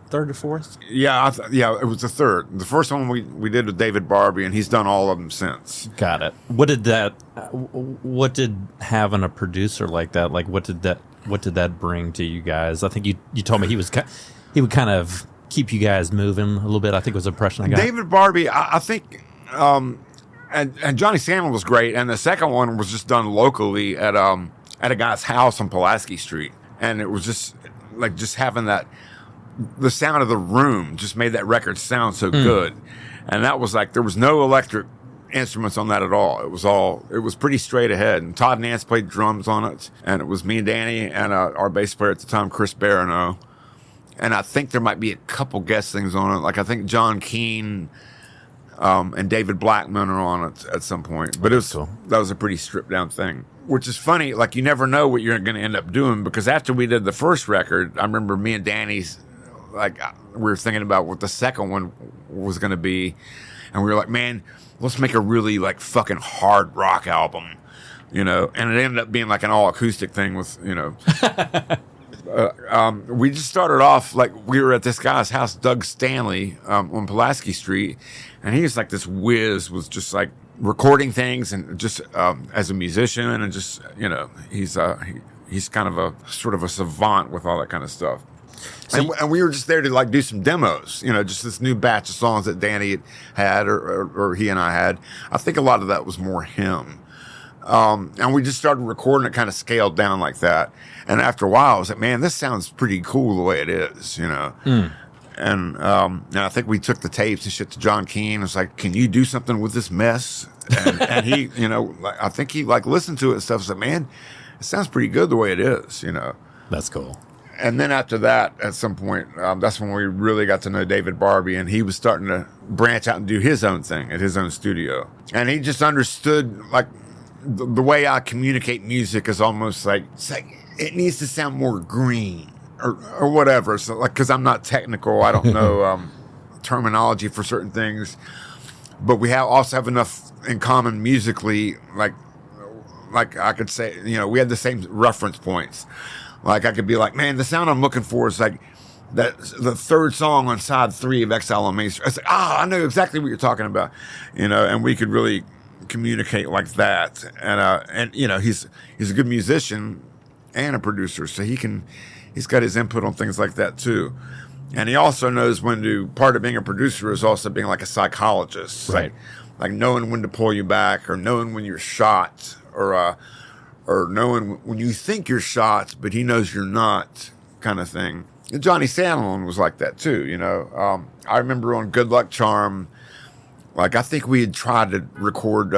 A: Third or fourth?
C: Yeah, it was the third. The first one we did with David Barbie, and he's done all of them since.
A: Got it. What did having a producer like that, like what did that bring to you guys? I think you told me he would kind of keep you guys moving a little bit. I think was the impression I got.
C: David Barbie, I think, and Johnny Sandlin was great, and the second one was just done locally at a guy's house on Pulaski Street, and it was just having that. The sound of the room just made that record sound so good. And that was like, there was no electric instruments on that at all. It was pretty straight ahead. And Todd Nance played drums on it. And it was me and Danny and our bass player at the time, Chris Barano. And I think there might be a couple guest things on it. Like I think John Keane and David Blackman are on it at some point. But that was a pretty stripped down thing. Which is funny, like you never know what you're going to end up doing, because after we did the first record, I remember me and Danny's, like we were thinking about what the second one was going to be, and we were like, man, let's make a really like fucking hard rock album, and it ended up being like an all acoustic thing with, we just started off like we were at this guy's house, Doug Stanley, on Pulaski Street, and he was like this whiz with just like recording things and just as a musician, and just he's kind of a sort of a savant with all that kind of stuff. So and we were just there to like do some demos, just this new batch of songs that Danny had or he and I had. I think a lot of that was more him. And we just started recording it kind of scaled down like that. And after a while, I was like, man, this sounds pretty cool the way it is, And I think we took the tapes and shit to John Keane. I was like, can you do something with this mess? And he, I think he like listened to it and stuff. I was like, man, it sounds pretty good the way it is,
A: That's cool.
C: And then after that, at some point, that's when we really got to know David Barbie, and he was starting to branch out and do his own thing at his own studio. And he just understood, like, the way I communicate music is almost like, it needs to sound more green or whatever. So, like, because I'm not technical, I don't know terminology for certain things, but we also have enough in common musically, like I could say, we had the same reference points. Like I could be like, man, the sound I'm looking for is like the third song on side 3 of Exile on Main Street. I was like, I know exactly what you're talking about, and we could really communicate like that. And he's a good musician and a producer, so he's got his input on things like that too. And he also knows part of being a producer is also being like a psychologist,
A: right?
C: Like knowing when to pull you back, or knowing when you're shot, or knowing when you think you're shot, but he knows you're not, kind of thing. And Johnny Sandlin was like that too, I remember on Good Luck Charm, like I think we had tried to record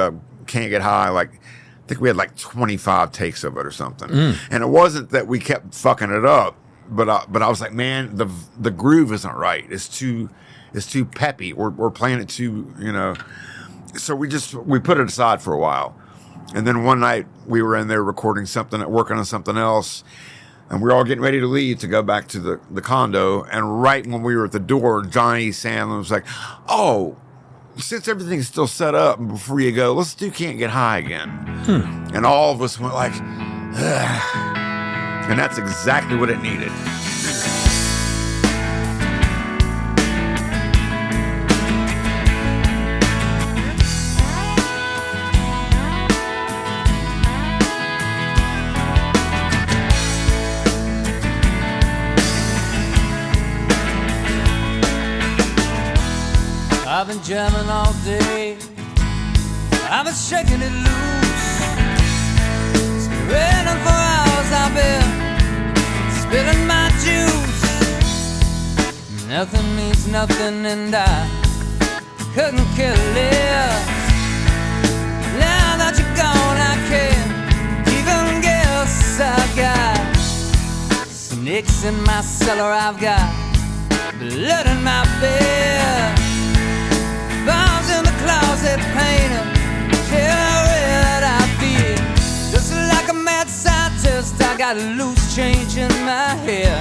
C: Can't Get High, like I think we had like 25 takes of it or something. And it wasn't that we kept fucking it up, but I was like, man, the groove isn't right. It's too peppy. We're playing it too, So we put it aside for a while. And then one night we were in there recording something, working on something else, and we were all getting ready to leave to go back to the condo. And right when we were at the door, Johnny Sandlin was like, oh, since everything's still set up before you go, let's do Can't Get High again. And all of us went like, ugh. And that's exactly what it needed.
D: I've been jamming all day, I've been shaking it loose, spinning for hours, I've been spilling my juice. Nothing means nothing and I couldn't care less. Now that you're gone I can't even guess. I've got snakes in my cellar, I've got blood in my bed, bombs in the closet painted, red I feel. Just like a mad scientist, I got loose change in my hair.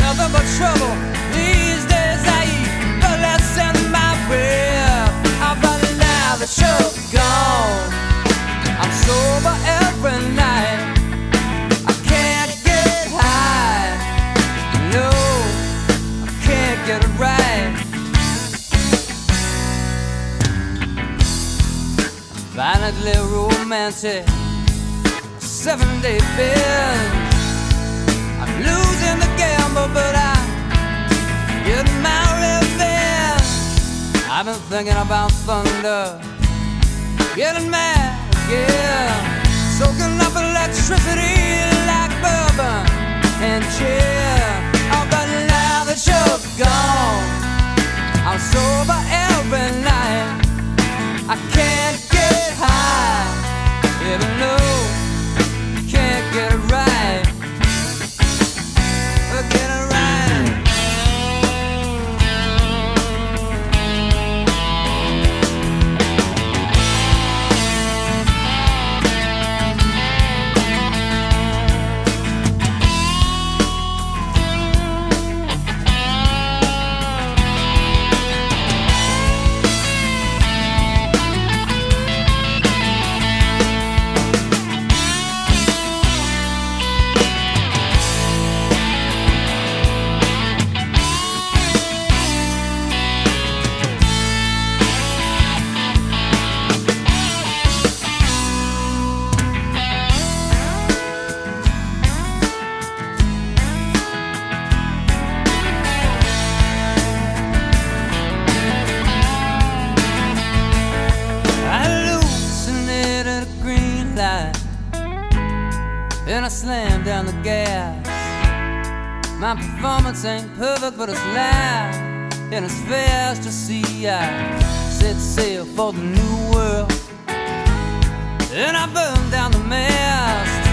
D: Nothing but trouble these days, I eat but less in my way. But now that you're gone, I'm sober every night. passionately romantic 7-day binge. I'm losing the gamble, but I'm getting my revenge. I've been thinking about thunder, getting mad again, soaking up electricity like bourbon and gin. Oh, but now that you're gone, I'm sober every night. I can't get high, even though I can't get it right. Get it right. And I slam down the gas. My performance ain't perfect, but it's loud and it's fast to see. I set sail for the new world, and I burned down the mast.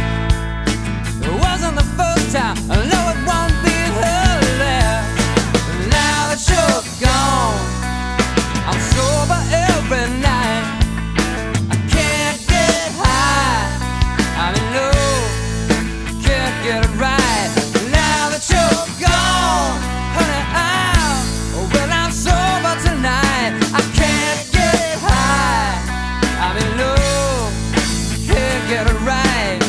D: It wasn't the first time, I know it won't be the last. But now that you're gone, I'm sober every night. I can't get high, I'm in love, can't get it right. Now that you're gone, honey, I'm sober tonight. I can't get high, I'm in love, can't get it right.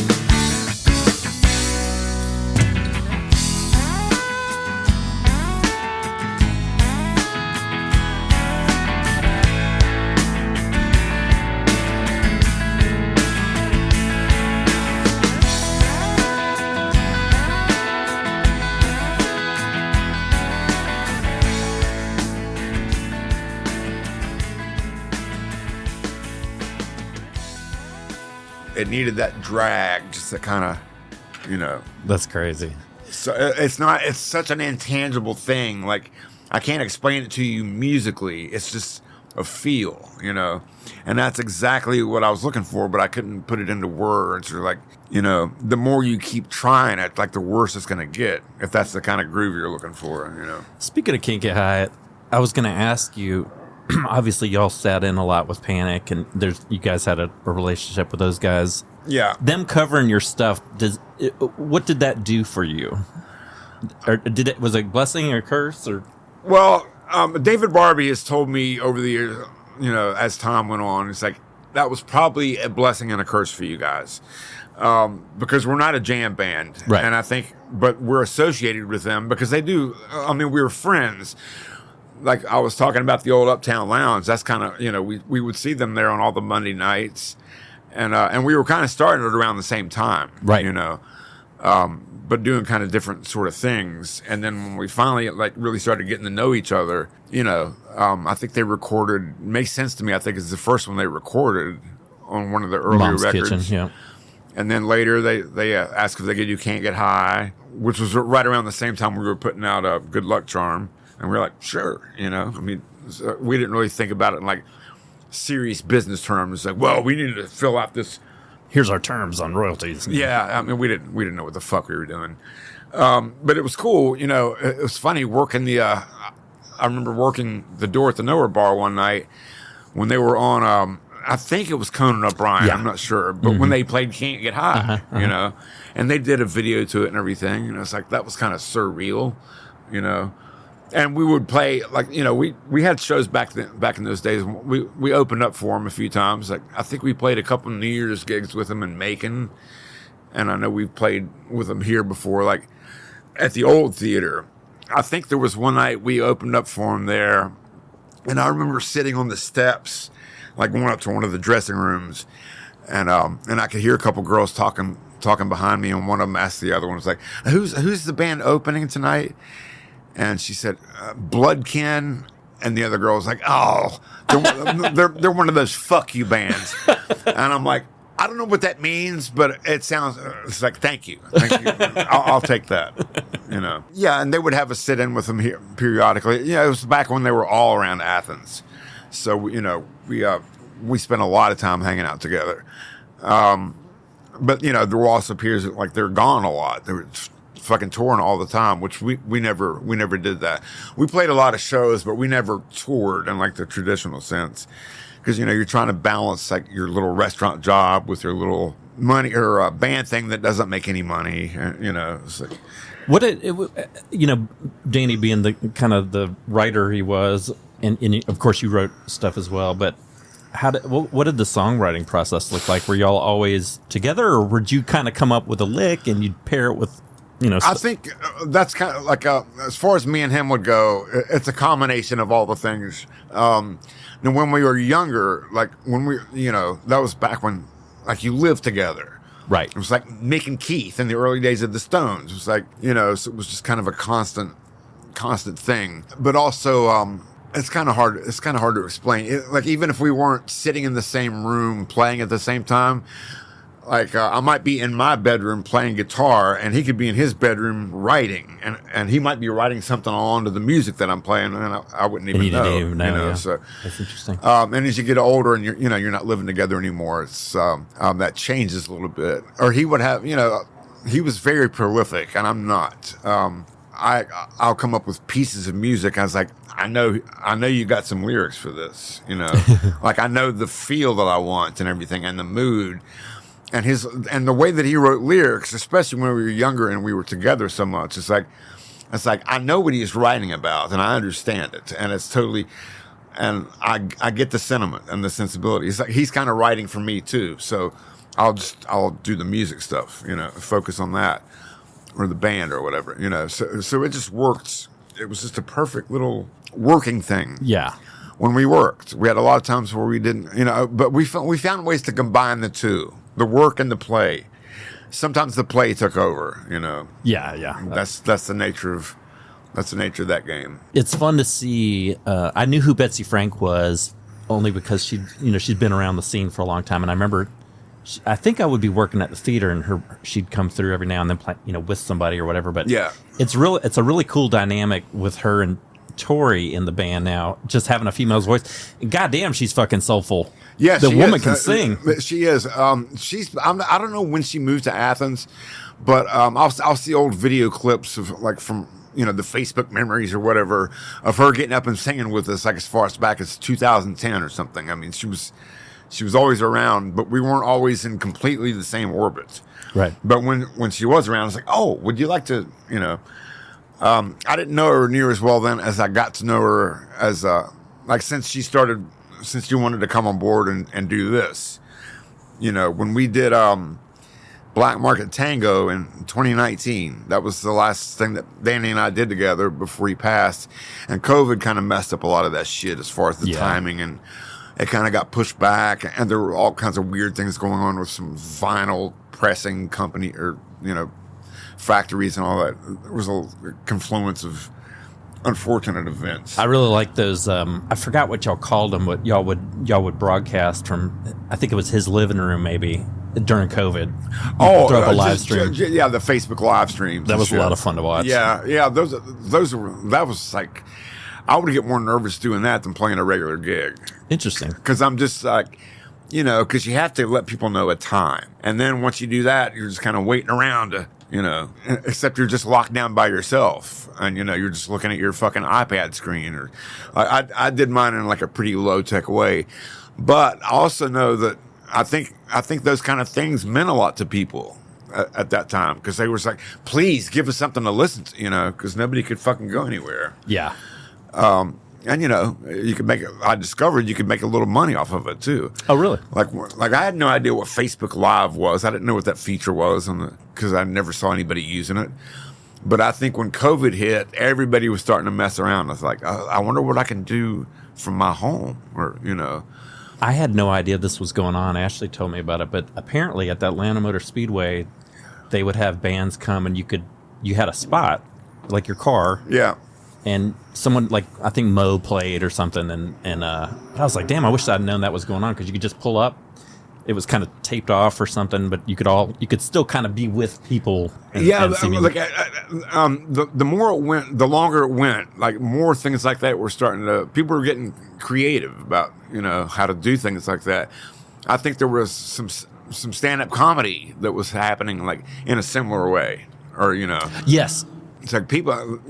C: It needed that drag, just to kind of, you know.
A: That's crazy.
C: So it's such an intangible thing. Like, I can't explain it to you musically. It's just a feel, you know. And that's exactly what I was looking for, but I couldn't put it into words. Or like, you know, the more you keep trying it, like the worse it's going to get, if that's the kind of groove you're looking for, you know.
A: Speaking of Can't Get High, I was going to ask you, obviously y'all sat in a lot with Panic, and you guys had a relationship with those guys.
C: Yeah.
A: Them covering your stuff, what did that do for you? Or was it a blessing or a curse? Or
C: Well, David Barbie has told me over the years, you know, as time went on, it's like, that was probably a blessing and a curse for you guys. Because we're not a jam band.
A: Right.
C: And I think, but we're associated with them because they do, I mean, we were friends. Like I was talking about the old Uptown Lounge, that's kind of, you know, we would see them there on all the Monday nights. And we were kind of starting it around the same time.
A: Right.
C: You know, but doing kind of different sort of things. And then when we finally like really started getting to know each other, you know, I think they recorded, makes sense to me, I think it's the first one they recorded on one of the earlier
A: Mom's
C: records.
A: Kitchen, yeah.
C: And then later they asked if they could do Can't Get High, which was right around the same time we were putting out a Good Luck Charm. And we were like, sure, you know. I mean, we didn't really think about it in like serious business terms. Like, well, we needed to fill out this.
A: Here's our terms on royalties.
C: Yeah, I mean, we didn't know what the fuck we were doing. But it was cool, you know. It was funny working I remember working the door at the Nowhere Bar one night when they were on. I think it was Conan O'Brien. Yeah. I'm not sure, but when they played Can't Get High, you know, and they did a video to it and everything, and it's like that was kind of surreal, you know. And we would play, like, you know, we had shows back in those days. We opened up for them a few times. Like, I think we played a couple New Year's gigs with them in Macon. And I know we've played with them here before, like at the old theater. I think there was one night we opened up for them there. And I remember sitting on the steps, like going up to one of the dressing rooms, and I could hear a couple girls talking behind me, and one of them asked the other one, was like, "Who's the band opening tonight?" And she said, "Bloodkin." And the other girl was like, "Oh, they're one of those fuck you bands." And I'm like, I don't know what that means, but it sounds, it's like, thank you. I'll take that, you know. Yeah, and they would have us sit in with them here periodically. Yeah, it was back when they were all around Athens. So, you know, we spent a lot of time hanging out together. But, you know, there were also periods that, like, they're gone a lot. They were fucking touring all the time, which we never did that. We played a lot of shows, but we never toured in, like, the traditional sense. Because, you know, you're trying to balance, like, your little restaurant job with your little money or band thing that doesn't make any money, you know. It's like,
A: you know, Danny being the kind of the writer he was, and of course you wrote stuff as well, but what did the songwriting process look like? Were y'all always together, or would you kind of come up with a lick and you'd pair it with, you know?
C: I think that's kind of like, as far as me and him would go, it's a combination of all the things. And when we were younger, like when we, you know, that was back when, like, you lived together.
A: Right.
C: It was like Mick and Keith in the early days of the Stones. It was like, you know, so it was just kind of a constant thing. But also, it's kind of hard to explain. Like, even if we weren't sitting in the same room playing at the same time, like, I might be in my bedroom playing guitar, and he could be in his bedroom writing, and he might be writing something along to the music that I'm playing, and I wouldn't even know. You know,
A: yeah.
C: So
A: that's interesting.
C: And as you get older, and you're not living together anymore, it's that changes a little bit. Or he would have, you know, he was very prolific, and I'm not. I'll come up with pieces of music. I was like, I know you got some lyrics for this, you know, like I know the feel that I want and everything, and the mood. And the way that he wrote lyrics, especially when we were younger and we were together so much, it's like I know what he's writing about, and I understand it, and it's totally, and I get the sentiment and the sensibility. It's like he's kind of writing for me too, so I'll do the music stuff, you know, focus on that, or the band or whatever, you know. So it just worked. It was just a perfect little working thing.
A: Yeah.
C: When we worked, we had a lot of times where we didn't, you know, but we found ways to combine the two. The work and the play. Sometimes the play took over, you know.
A: Yeah.
C: That's the nature of that game.
A: It's fun to see. I knew who Betsy Frank was only because she'd been around the scene for a long time, and I remember. I think I would be working at the theater, and she'd come through every now and then, play, you know, with somebody or whatever. But
C: yeah,
A: it's a really cool dynamic with her and Tori in the band now, just having a female's voice. Goddamn, she's fucking soulful.
C: Yeah,
A: the woman
C: is.
A: can sing.
C: She is. I don't know when she moved to Athens, but I'll see old video clips of, like, from, you know, the Facebook memories or whatever, of her getting up and singing with us, like, as far as back as 2010 or something. I mean, she was always around, but we weren't always in completely the same orbit.
A: Right.
C: But when she was around, I was like, oh, would you like to, you know? I didn't know her near as well then as I got to know her as, like, since she wanted to come on board and do this. You know, when we did Black Market Tango in 2019, that was the last thing that Danny and I did together before he passed. And COVID kind of messed up a lot of that shit as far as the timing, and it kind of got pushed back. And there were all kinds of weird things going on with some vinyl pressing company, or, you know, factories and all that. There was a confluence of unfortunate events.
A: I really like those. I forgot what y'all called them. What y'all would broadcast from. I think it was his living room, maybe during COVID. Throw up a live stream.
C: Yeah, the Facebook live streams.
A: That was a lot of fun to watch.
C: Yeah. Those were. That was like, I would get more nervous doing that than playing a regular gig.
A: Interesting.
C: Because I'm just like, you know, because you have to let people know a time, and then once you do that, you're just kind of waiting around to. You know, except you're just locked down by yourself, and, you know, you're just looking at your fucking iPad screen. Or I did mine in, like, a pretty low tech way, but I also know that I think those kind of things meant a lot to people at that time, because they were like, please give us something to listen to, you know, because nobody could fucking go anywhere.
A: Yeah.
C: And, you know, I discovered you could make a little money off of it too.
A: Oh, really?
C: Like I had no idea what Facebook Live was. I didn't know what that feature was because I never saw anybody using it. But I think when COVID hit, everybody was starting to mess around. I was like, I wonder what I can do from my home, or
A: I had no idea this was going on. Ashley told me about it, but apparently at the Atlanta Motor Speedway, they would have bands come, and you had a spot, like your car,
C: Yeah.
A: and someone, like, I think Mo played or something, and I was like, damn, I wish I'd known that was going on, because you could just pull up. It was kind of taped off or something, but you could still kind of be with people. And see music.
C: The more it went, the longer it went. Like, more things like that were starting to. People were getting creative about how to do things like that. I think there was some stand-up comedy that was happening, like, in a similar way, or
A: Yes.
C: It's like people,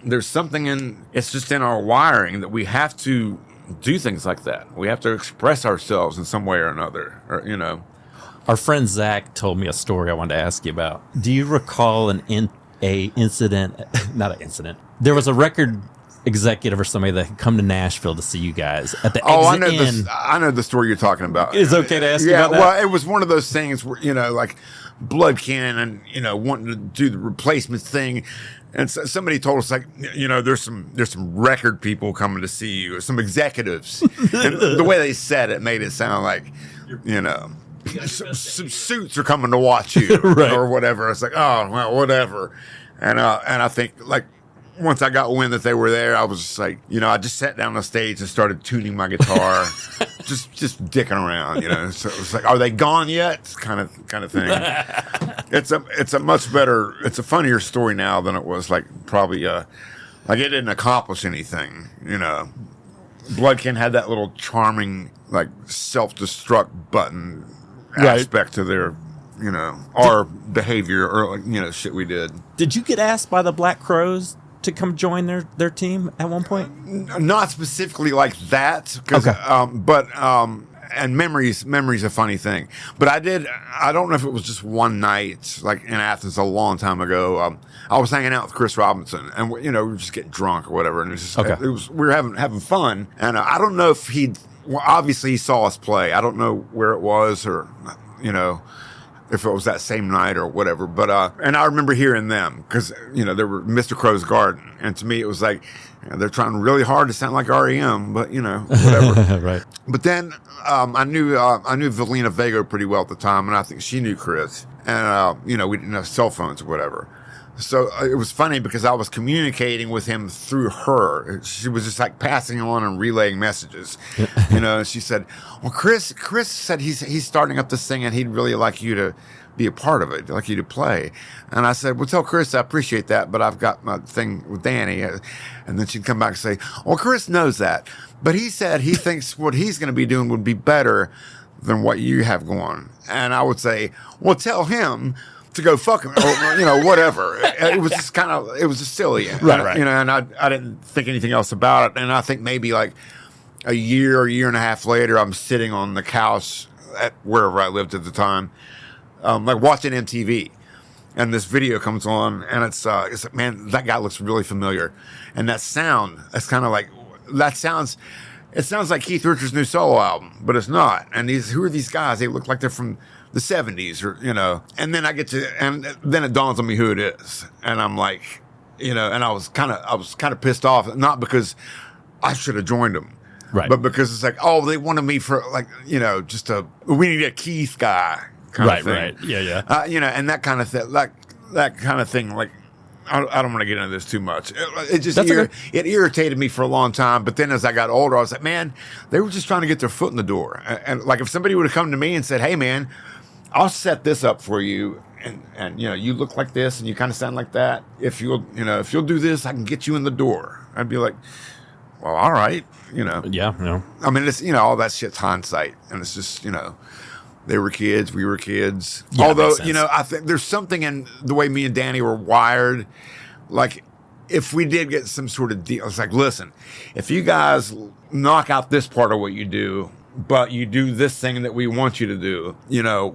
C: there's something it's just in our wiring that we have to do things like that. We have to express ourselves in some way or another, or.
A: Our friend Zach told me a story I wanted to ask you about. Do you recall an incident? Not an incident. There was a record executive or somebody that had come to Nashville to see you guys at the exit.
C: I know the story you're talking about.
A: Is it okay to ask you about that?
C: Well, it was one of those things where, like Bloodkin and, wanting to do the replacements thing. And somebody told us, like, there's some record people coming to see you, or some executives. And the way they said it made it sound like, some suits are coming to watch you,
A: right,
C: or whatever. It's like, oh, well, whatever. And I think, like, once I got wind that they were there, I was just like, I just sat down on stage and started tuning my guitar, just dicking around, So it was like, are they gone yet? Kind of thing. It's a much better, it's a funnier story now than it was, like, probably, like, it didn't accomplish anything, Bloodkin had that little charming, like, self-destruct button aspect to their, our behavior, or, like, shit we did.
A: Did you get asked by the Black Crowes to come join their team at one point?
C: Not specifically like that, cause, and memory's a funny thing. But I don't know if it was just one night, like in Athens a long time ago. I was hanging out with Chris Robinson, and we were just getting drunk or whatever, and it was just, we were having fun. And I don't know if obviously he saw us play. I don't know where it was, or if it was that same night or whatever. But and I remember hearing them, because they were Mr. Crow's Garden, and to me it was like, they're trying really hard to sound like REM, but whatever.
A: Right.
C: But then I knew Velina Vega pretty well at the time, and I think she knew Chris, and we didn't have cell phones or whatever. So it was funny, because I was communicating with him through her. She was just like passing on and relaying messages, And she said, "Well, Chris said he's starting up this thing, and he'd really like you to be a part of it, like you to play." And I said, "Well, tell Chris I appreciate that, but I've got my thing with Danny." And then she'd come back and say, "Well, Chris knows that, but he said he thinks what he's going to be doing would be better than what you have going." And I would say, "Well, tell him to go fuck him," or, whatever. It was just it was just silly.
A: Right.
C: And I didn't think anything else about it. And I think maybe like a year and a half later, I'm sitting on the couch at wherever I lived at the time, like watching MTV. And this video comes on, and it's like, man, that guy looks really familiar. And that sound, that's kind of like, it sounds like Keith Richards' new solo album, but it's not. And who are these guys? They look like they're from the 70s, or, and then and then it dawns on me who it is. And I'm like, and I was kind of pissed off, not because I should have joined them,
A: right,
C: but because it's like, oh, they wanted me for, like, we need a Keith guy kind of thing.
A: Right. Yeah.
C: And that kind of thing, like, I don't want to get into this too much. It just it irritated me for a long time. But then as I got older, I was like, man, they were just trying to get their foot in the door. And like, if somebody would have come to me and said, "Hey, man, I'll set this up for you, and you look like this, and you kind of sound like that. If you'll do this, I can get you in the door." I'd be like, "Well, all right,
A: Yeah.
C: I mean, it's all that shit's hindsight, and it's just they were kids, we were kids.
A: Yeah,
C: although
A: makes sense.
C: I think there's something in the way me and Danny were wired. Like, if we did get some sort of deal, it's like, listen, if you guys knock out this part of what you do, but you do this thing that we want you to do,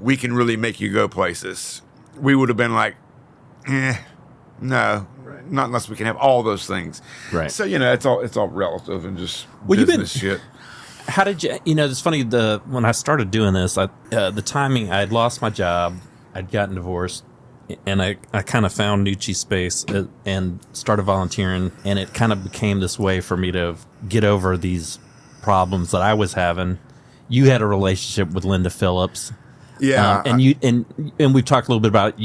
C: we can really make you go places. We would have been like, no, not unless we can have all those things.
A: Right.
C: So, it's all relative and just
A: Well,
C: business shit.
A: How did you? It's funny. When I started doing this, the timing, I had lost my job, I'd gotten divorced, and I kind of found Nucci Space and started volunteering, and it kind of became this way for me to get over these problems that I was having. You had a relationship with Linda Phillips.
C: Yeah.
A: And we've talked a little bit about,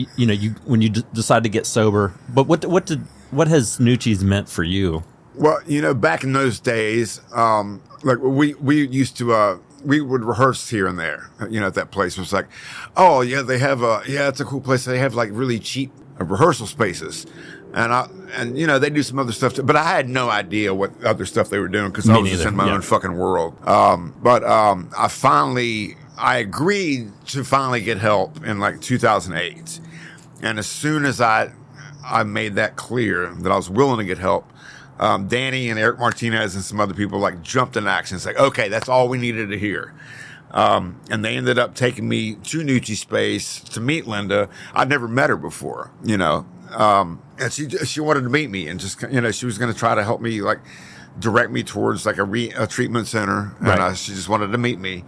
A: when you decide to get sober, but what has Nucci's meant for you?
C: Well, back in those days, like we used to, we would rehearse here and there, at that place. It was like, oh yeah, they have it's a cool place. They have like really cheap rehearsal spaces. And they do some other stuff too, but I had no idea what other stuff they were doing because I was just in my own fucking world. But I agreed to finally get help in like 2008. And as soon as I made that clear that I was willing to get help, Danny and Eric Martinez and some other people like jumped in action. It's like, okay, that's all we needed to hear. And they ended up taking me to Nucci Space to meet Linda. I'd never met her before, and she wanted to meet me and just, she was going to try to help me, like direct me towards like a treatment center. And
A: Right.
C: She just wanted to meet me.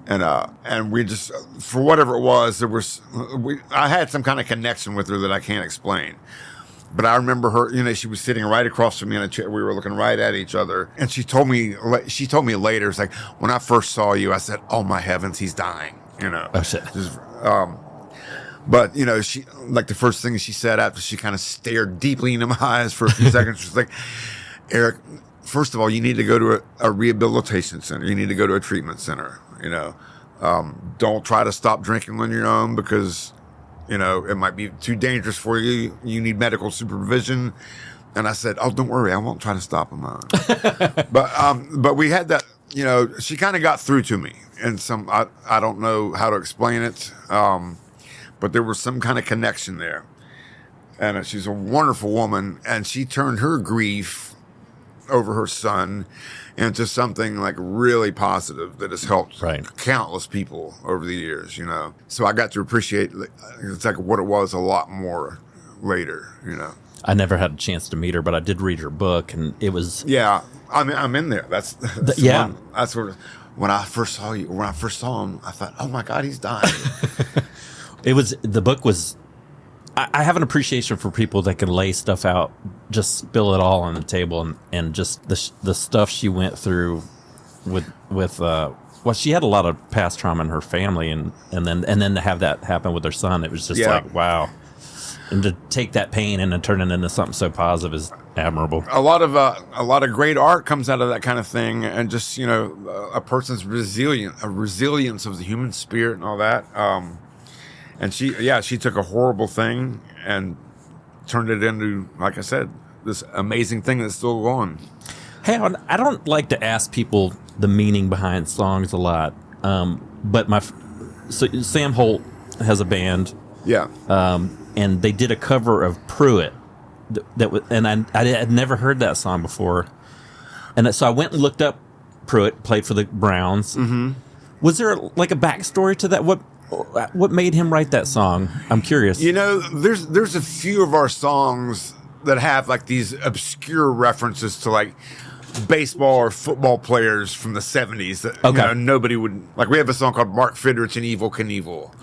C: And we just, for whatever it was, I had some kind of connection with her that I can't explain. But I remember her, she was sitting right across from me in a chair. We were looking right at each other. And she told me later, it's like, when I first saw you, I said, oh my heavens, he's dying,
A: Oh, shit.
C: But, she, like the first thing she said after she kind of stared deeply into my eyes for a few seconds, she was like, Eric, first of all, you need to go to a rehabilitation center. You need to go to a treatment center, don't try to stop drinking on your own because, it might be too dangerous for you. You need medical supervision. And I said, oh, don't worry. I won't try to stop him. But we had that, she kind of got through to me and I don't know how to explain it. But there was some kind of connection there. And she's a wonderful woman. And she turned her grief over her son into something like really positive that has helped countless people over the years, So I got to appreciate it's like what it was a lot more later,
A: I never had a chance to meet her, but I did read her book, and it was...
C: Yeah, I'm in there. That's that's what... When I first saw him, I thought, oh my God, he's dying.
A: The book was... I have an appreciation for people that can lay stuff out, just spill it all on the table, and just the stuff she went through with she had a lot of past trauma in her family, and then to have that happen with her son, it was just like, wow. And to take that pain and to turn it into something so positive is admirable. A lot
C: of great art comes out of that kind of thing, and just a person's resilience of the human spirit and all that. And she took a horrible thing and turned it into, like I said, this amazing thing that's still going.
A: Hey, I don't like to ask people the meaning behind songs a lot, but so Sam Holt has a band, and they did a cover of Pruitt and I had never heard that song before, and so I went and looked up Pruitt, played for the Browns. Mm-hmm. Was there like a backstory to that? What made him write that song? I'm curious.
C: There's a few of our songs that have like these obscure references to like baseball or football players from the 70s that nobody would like. We have a song called Mark Fidrich and Evil Knievel,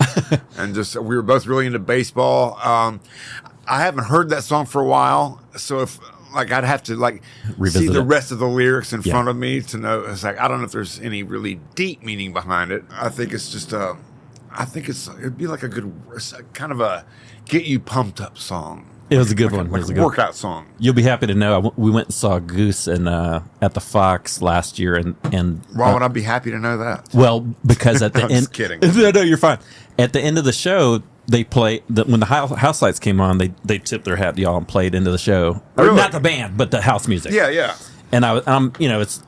C: and just we were both really into baseball. I haven't heard that song for a while, so if like I'd have to like see the rest of the lyrics in front of me to know. It's like I don't know if there's any really deep meaning behind it. I think it's just it'd be like a good kind of a get you pumped up song.
A: It was a good one.
C: Like a workout song.
A: You'll be happy to know we went and saw Goose at the Fox last year, and
C: why would I be happy to know that?
A: Well, because at the end,
C: just kidding.
A: No, you're fine. At the end of the show, they play when the house lights came on. They tipped their hat to y'all and played into the show. Really? Or not the band, but the house music.
C: Yeah.
A: And I'm it's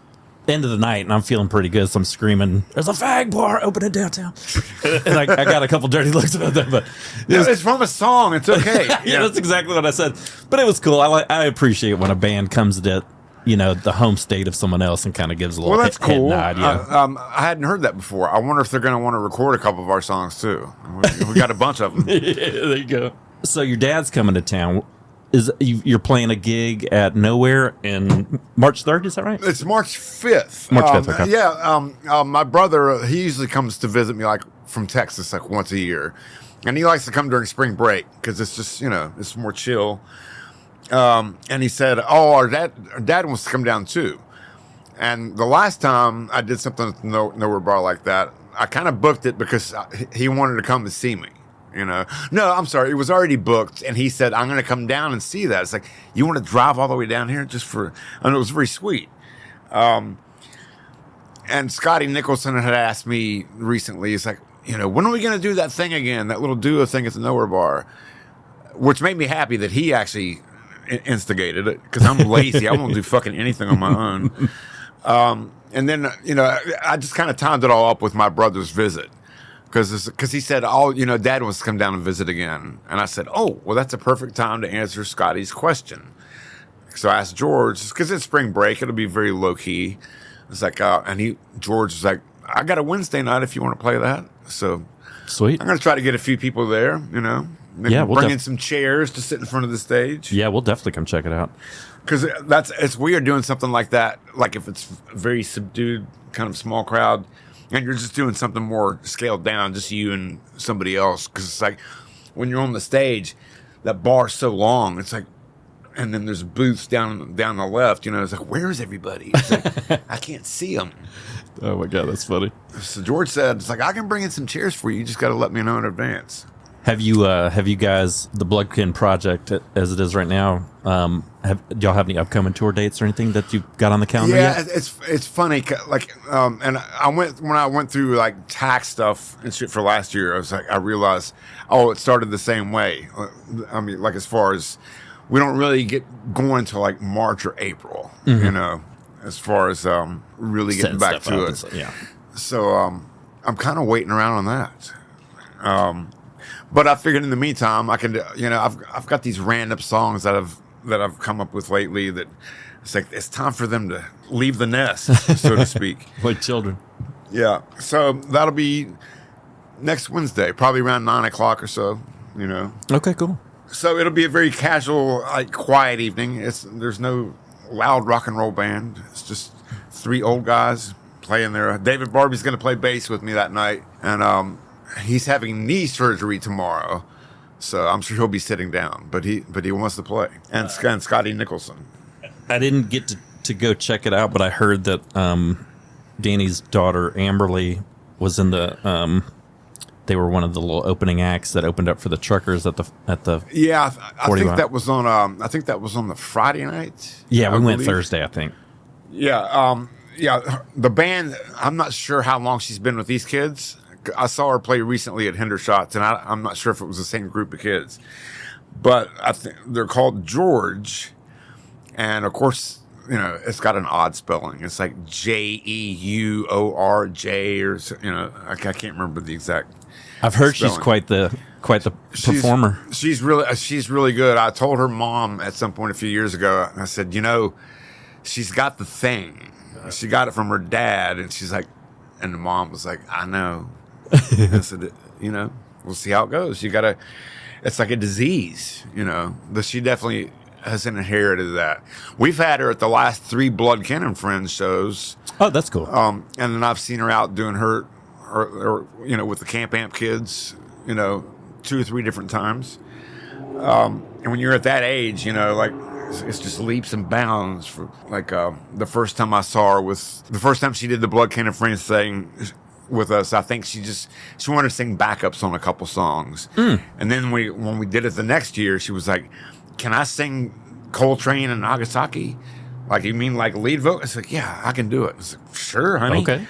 A: end of the night, and I'm feeling pretty good, so I'm screaming, "There's a fag bar opening downtown!" And I got a couple dirty looks about that, but
C: it's from a song. It's okay.
A: Yeah, that's exactly what I said. But it was cool. I appreciate when a band comes to the home state of someone else and kind of gives a little.
C: Well, that's cool.
A: Head nod,
C: I hadn't heard that before. I wonder if they're going to want to record a couple of our songs too. We got a bunch of them.
A: Yeah, there you go. So your dad's coming to town. You're playing a gig at Nowhere in March 3rd, is that right?
C: It's March 5th.
A: March 5th, okay.
C: Yeah, my brother, he usually comes to visit me like from Texas like once a year. And he likes to come during spring break because it's just, it's more chill. And he said, "Oh, our dad wants to come down too." And the last time I did something at the Nowhere Bar like that, I kind of booked it because he wanted to come and see me. No, I'm sorry, it was already booked, and he said, "I'm going to come down and see that." It's like, you want to drive all the way down here just for? And it was very sweet. And Scotty Nicholson had asked me recently, he's like, when are we going to do that thing again, that little duo thing at the Nowhere Bar? Which made me happy that he actually instigated it, because I'm lazy. I won't do fucking anything on my own. And then, I just kind of timed it all up with my brother's visit. Because he said, Dad wants to come down and visit again. And I said, oh, well, that's a perfect time to answer Scotty's question. So I asked George, because it's spring break, it'll be very low key. It's like, George was like, I got a Wednesday night if you want to play that. So
A: sweet.
C: I'm going to try to get a few people there, Maybe
A: we'll
C: bring in some chairs to sit in front of the stage.
A: Yeah, we'll definitely come check it out.
C: Because it's weird doing something like that, like if it's a very subdued, kind of small crowd, and you're just doing something more scaled down, just you and somebody else. Because it's like when you're on the stage, that bar's so long. It's like, and then there's booths down the left. It's like, where is everybody? It's like, I can't see them.
A: Oh my God, that's funny.
C: So George said, it's like, I can bring in some chairs for you. You just got to let me know in advance.
A: Have you guys, the Bloodkin project as it is right now, do y'all have any upcoming tour dates or anything that you've got on the calendar yet?
C: It's funny, and when I went through like tax stuff and shit for last year, I realized, it started the same way. I mean, like, as far as, we don't really get going until like March or April, as far as really getting back to it.
A: Yeah.
C: So I'm kind of waiting around on that. But I figured in the meantime, I can, I've got these random songs that I've come up with lately that it's like, it's time for them to leave the nest, so to speak.
A: Like children.
C: Yeah. So that'll be next Wednesday, probably around 9:00 or so,
A: Okay, cool.
C: So it'll be a very casual, like, quiet evening. There's no loud rock and roll band. It's just three old guys playing there. David Barbie's going to play bass with me that night. And, he's having knee surgery tomorrow, so I'm sure he'll be sitting down. But he wants to play. And Scotty Nicholson.
A: I didn't get to go check it out, but I heard that Danny's daughter Amberly was in the. They were one of the little opening acts that opened up for the truckers at the.
C: Yeah, I think that was on. I think that was on the Friday night.
A: Yeah, we went Thursday, I think.
C: Yeah, the band. I'm not sure how long she's been with these kids. I saw her play recently at Hendershots, and I'm not sure if it was the same group of kids. But I think they're called George. And, of course, it's got an odd spelling. It's like Jeuorj or, I can't remember the exact
A: I've heard
C: spelling.
A: she's quite the performer.
C: She's really good. I told her mom at some point a few years ago, I said, she's got the thing. She got it from her dad, and she's like, and the mom was like, I know. I said, we'll see how it goes. It's like a disease, but she definitely has inherited that. We've had her at the last 3 Bloodkin and Friends shows.
A: Oh, that's cool.
C: And then I've seen her out doing her with the Camp Amp kids, 2 or 3 different times. And when you're at that age, like, it's just leaps and bounds. For like the first time I saw her the first time she did the Bloodkin and Friends thing with us, I think she wanted to sing backups on a couple songs. And then when we did it the next year, she was like, "Can I sing Coltrane and Nagasaki? Like, you mean like lead vocal?" It's like, "Yeah, I can do it." It's like, "Sure, honey."
A: Okay.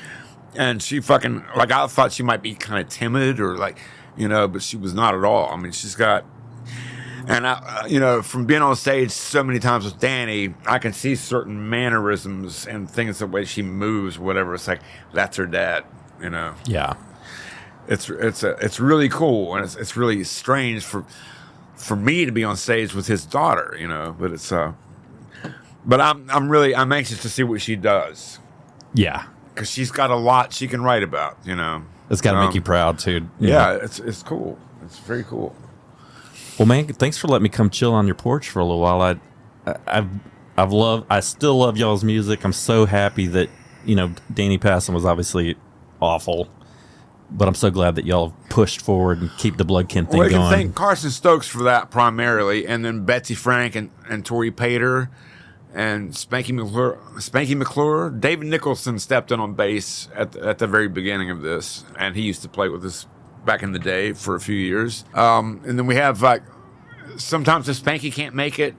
C: And she fucking, like, I thought she might be kind of timid or like, but she was not at all. I mean, she's got. And I, from being on stage so many times with Danny, I can see certain mannerisms and things, the way she moves, whatever. It's like, that's her dad,
A: Yeah.
C: It's really cool, and it's really strange for me to be on stage with his daughter, But it's but I'm anxious to see what she does.
A: Yeah.
C: Because she's got a lot she can write about,
A: It's got to make you proud too.
C: Yeah, it's cool. It's very cool.
A: Well, man, thanks for letting me come chill on your porch for a little while. I still love y'all's music. I'm so happy that Danny passing was obviously awful, But I'm so glad that y'all pushed forward and keep the Bloodkin thing
C: Well, you
A: going.
C: can thank Carson Stokes for that primarily, and then Betsy Frank and Tori Pater and Spanky McClure. David Nicholson stepped in on bass at the very beginning of this, and he used to play with us back in the day for a few years. And then we have, like, sometimes if Spanky can't make it,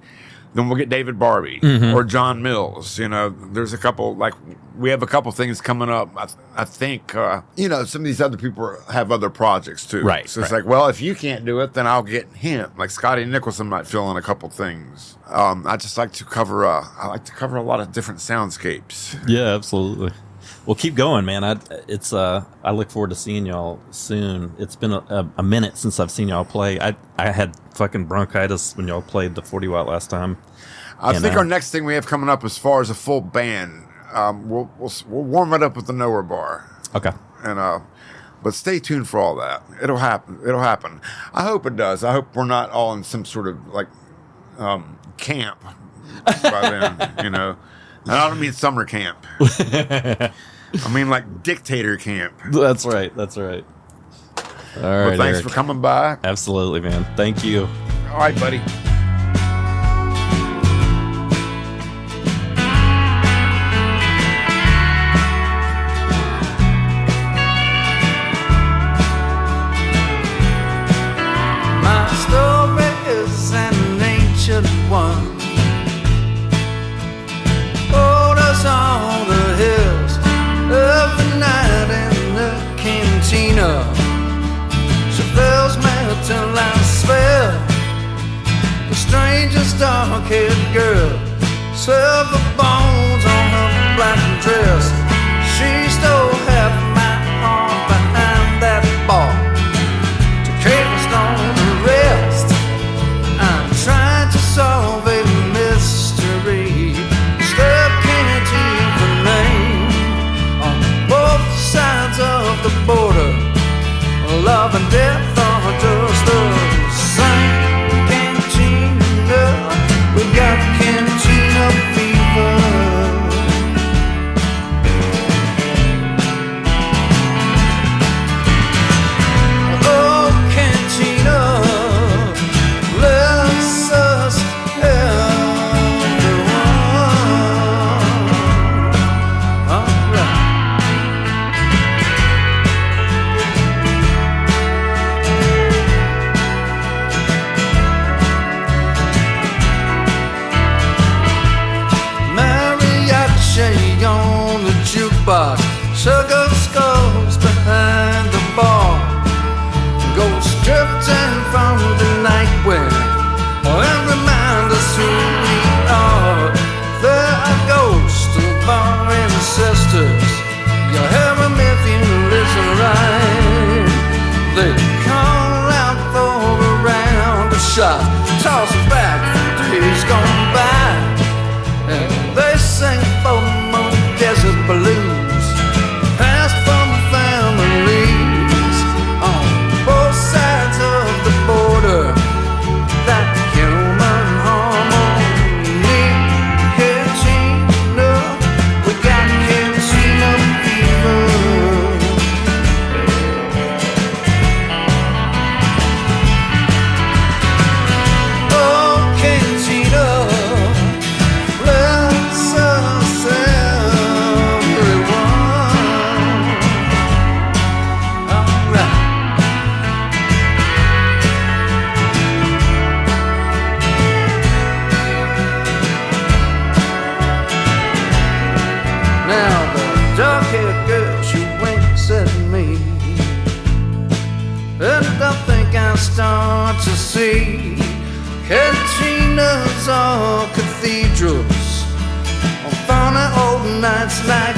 C: then we'll get David Barbie or John Mills. You know, there's a couple, like, we have a couple things coming up. I think, you know, some of these other people have other projects too.
A: Right.
C: So it's like, well, if you can't do it, then I'll get him. Like Scotty Nicholson might fill in a couple things. I just like to cover, I like to cover a lot of different soundscapes.
A: Yeah, absolutely. Well, keep going, man. I look forward to seeing y'all soon. It's been a minute since I've seen y'all play. I had fucking bronchitis when y'all played the 40 Watt last time.
C: I think our next thing we have coming up, as far as a full band, we'll warm it up with the Nowhere Bar.
A: Okay.
C: And but stay tuned for all that. It'll happen. It'll happen. I hope it does. I hope we're not all in some sort of like camp by then. You know, and I don't mean summer camp. I mean like dictator camp.
A: That's right. That's right. All right.
C: But thanks
A: Eric.
C: for coming by.
A: Absolutely, man. Thank you.
C: All right, buddy.
D: My story is an ancient one. Hold us on the hills of the night in the cantina. She fills me till I smell the strangest dark-haired girl. Silver bones on her black dress. She stole half my heart behind that bar. On the rest, I'm trying to solve a mystery. Still can't even name on both sides of the border. Love and death are just the same. Cantina, we got cantina fever. On the jukebox, sugar skulls behind the bar, ghosts drifting from the night wind, and remind us who we are. There are ghosts of our ancestors. You hear them if you listen right. They call out for a round of shot, toss it back from days gone by, and they sing for desert blues, passed from families on both sides of the border. That human harmony, cantina, we got cantina fever. Oh, cantina, let's dark-haired girl, she winks at me, and I think I start to see cantinas or cathedrals on funny old nights like